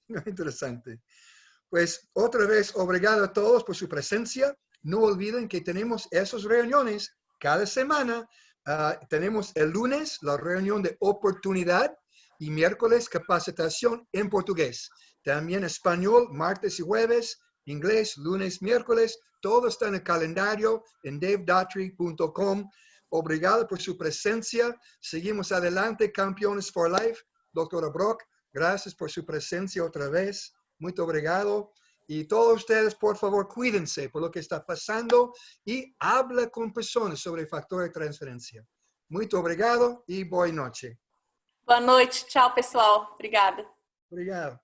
Interesante. Pues otra vez, obrigado a todos por su presencia. No olviden que tenemos esas reuniones cada semana. Tenemos el lunes la reunión de oportunidad y miércoles capacitación en portugués. También español, martes y jueves, inglés, lunes, miércoles. Todo está en el calendario en davedaughtry.com. Obrigado por su presencia. Seguimos adelante, Campeones for Life. Doctora Brock, Gracias por su presencia otra vez. Muy obrigado. Y todos ustedes, por favor, cuídense por lo que está pasando y habla con personas sobre el factor de transferencia. Muito obrigado e boa noite. Boa noite. Tchau, pessoal. Obrigada. Obrigado.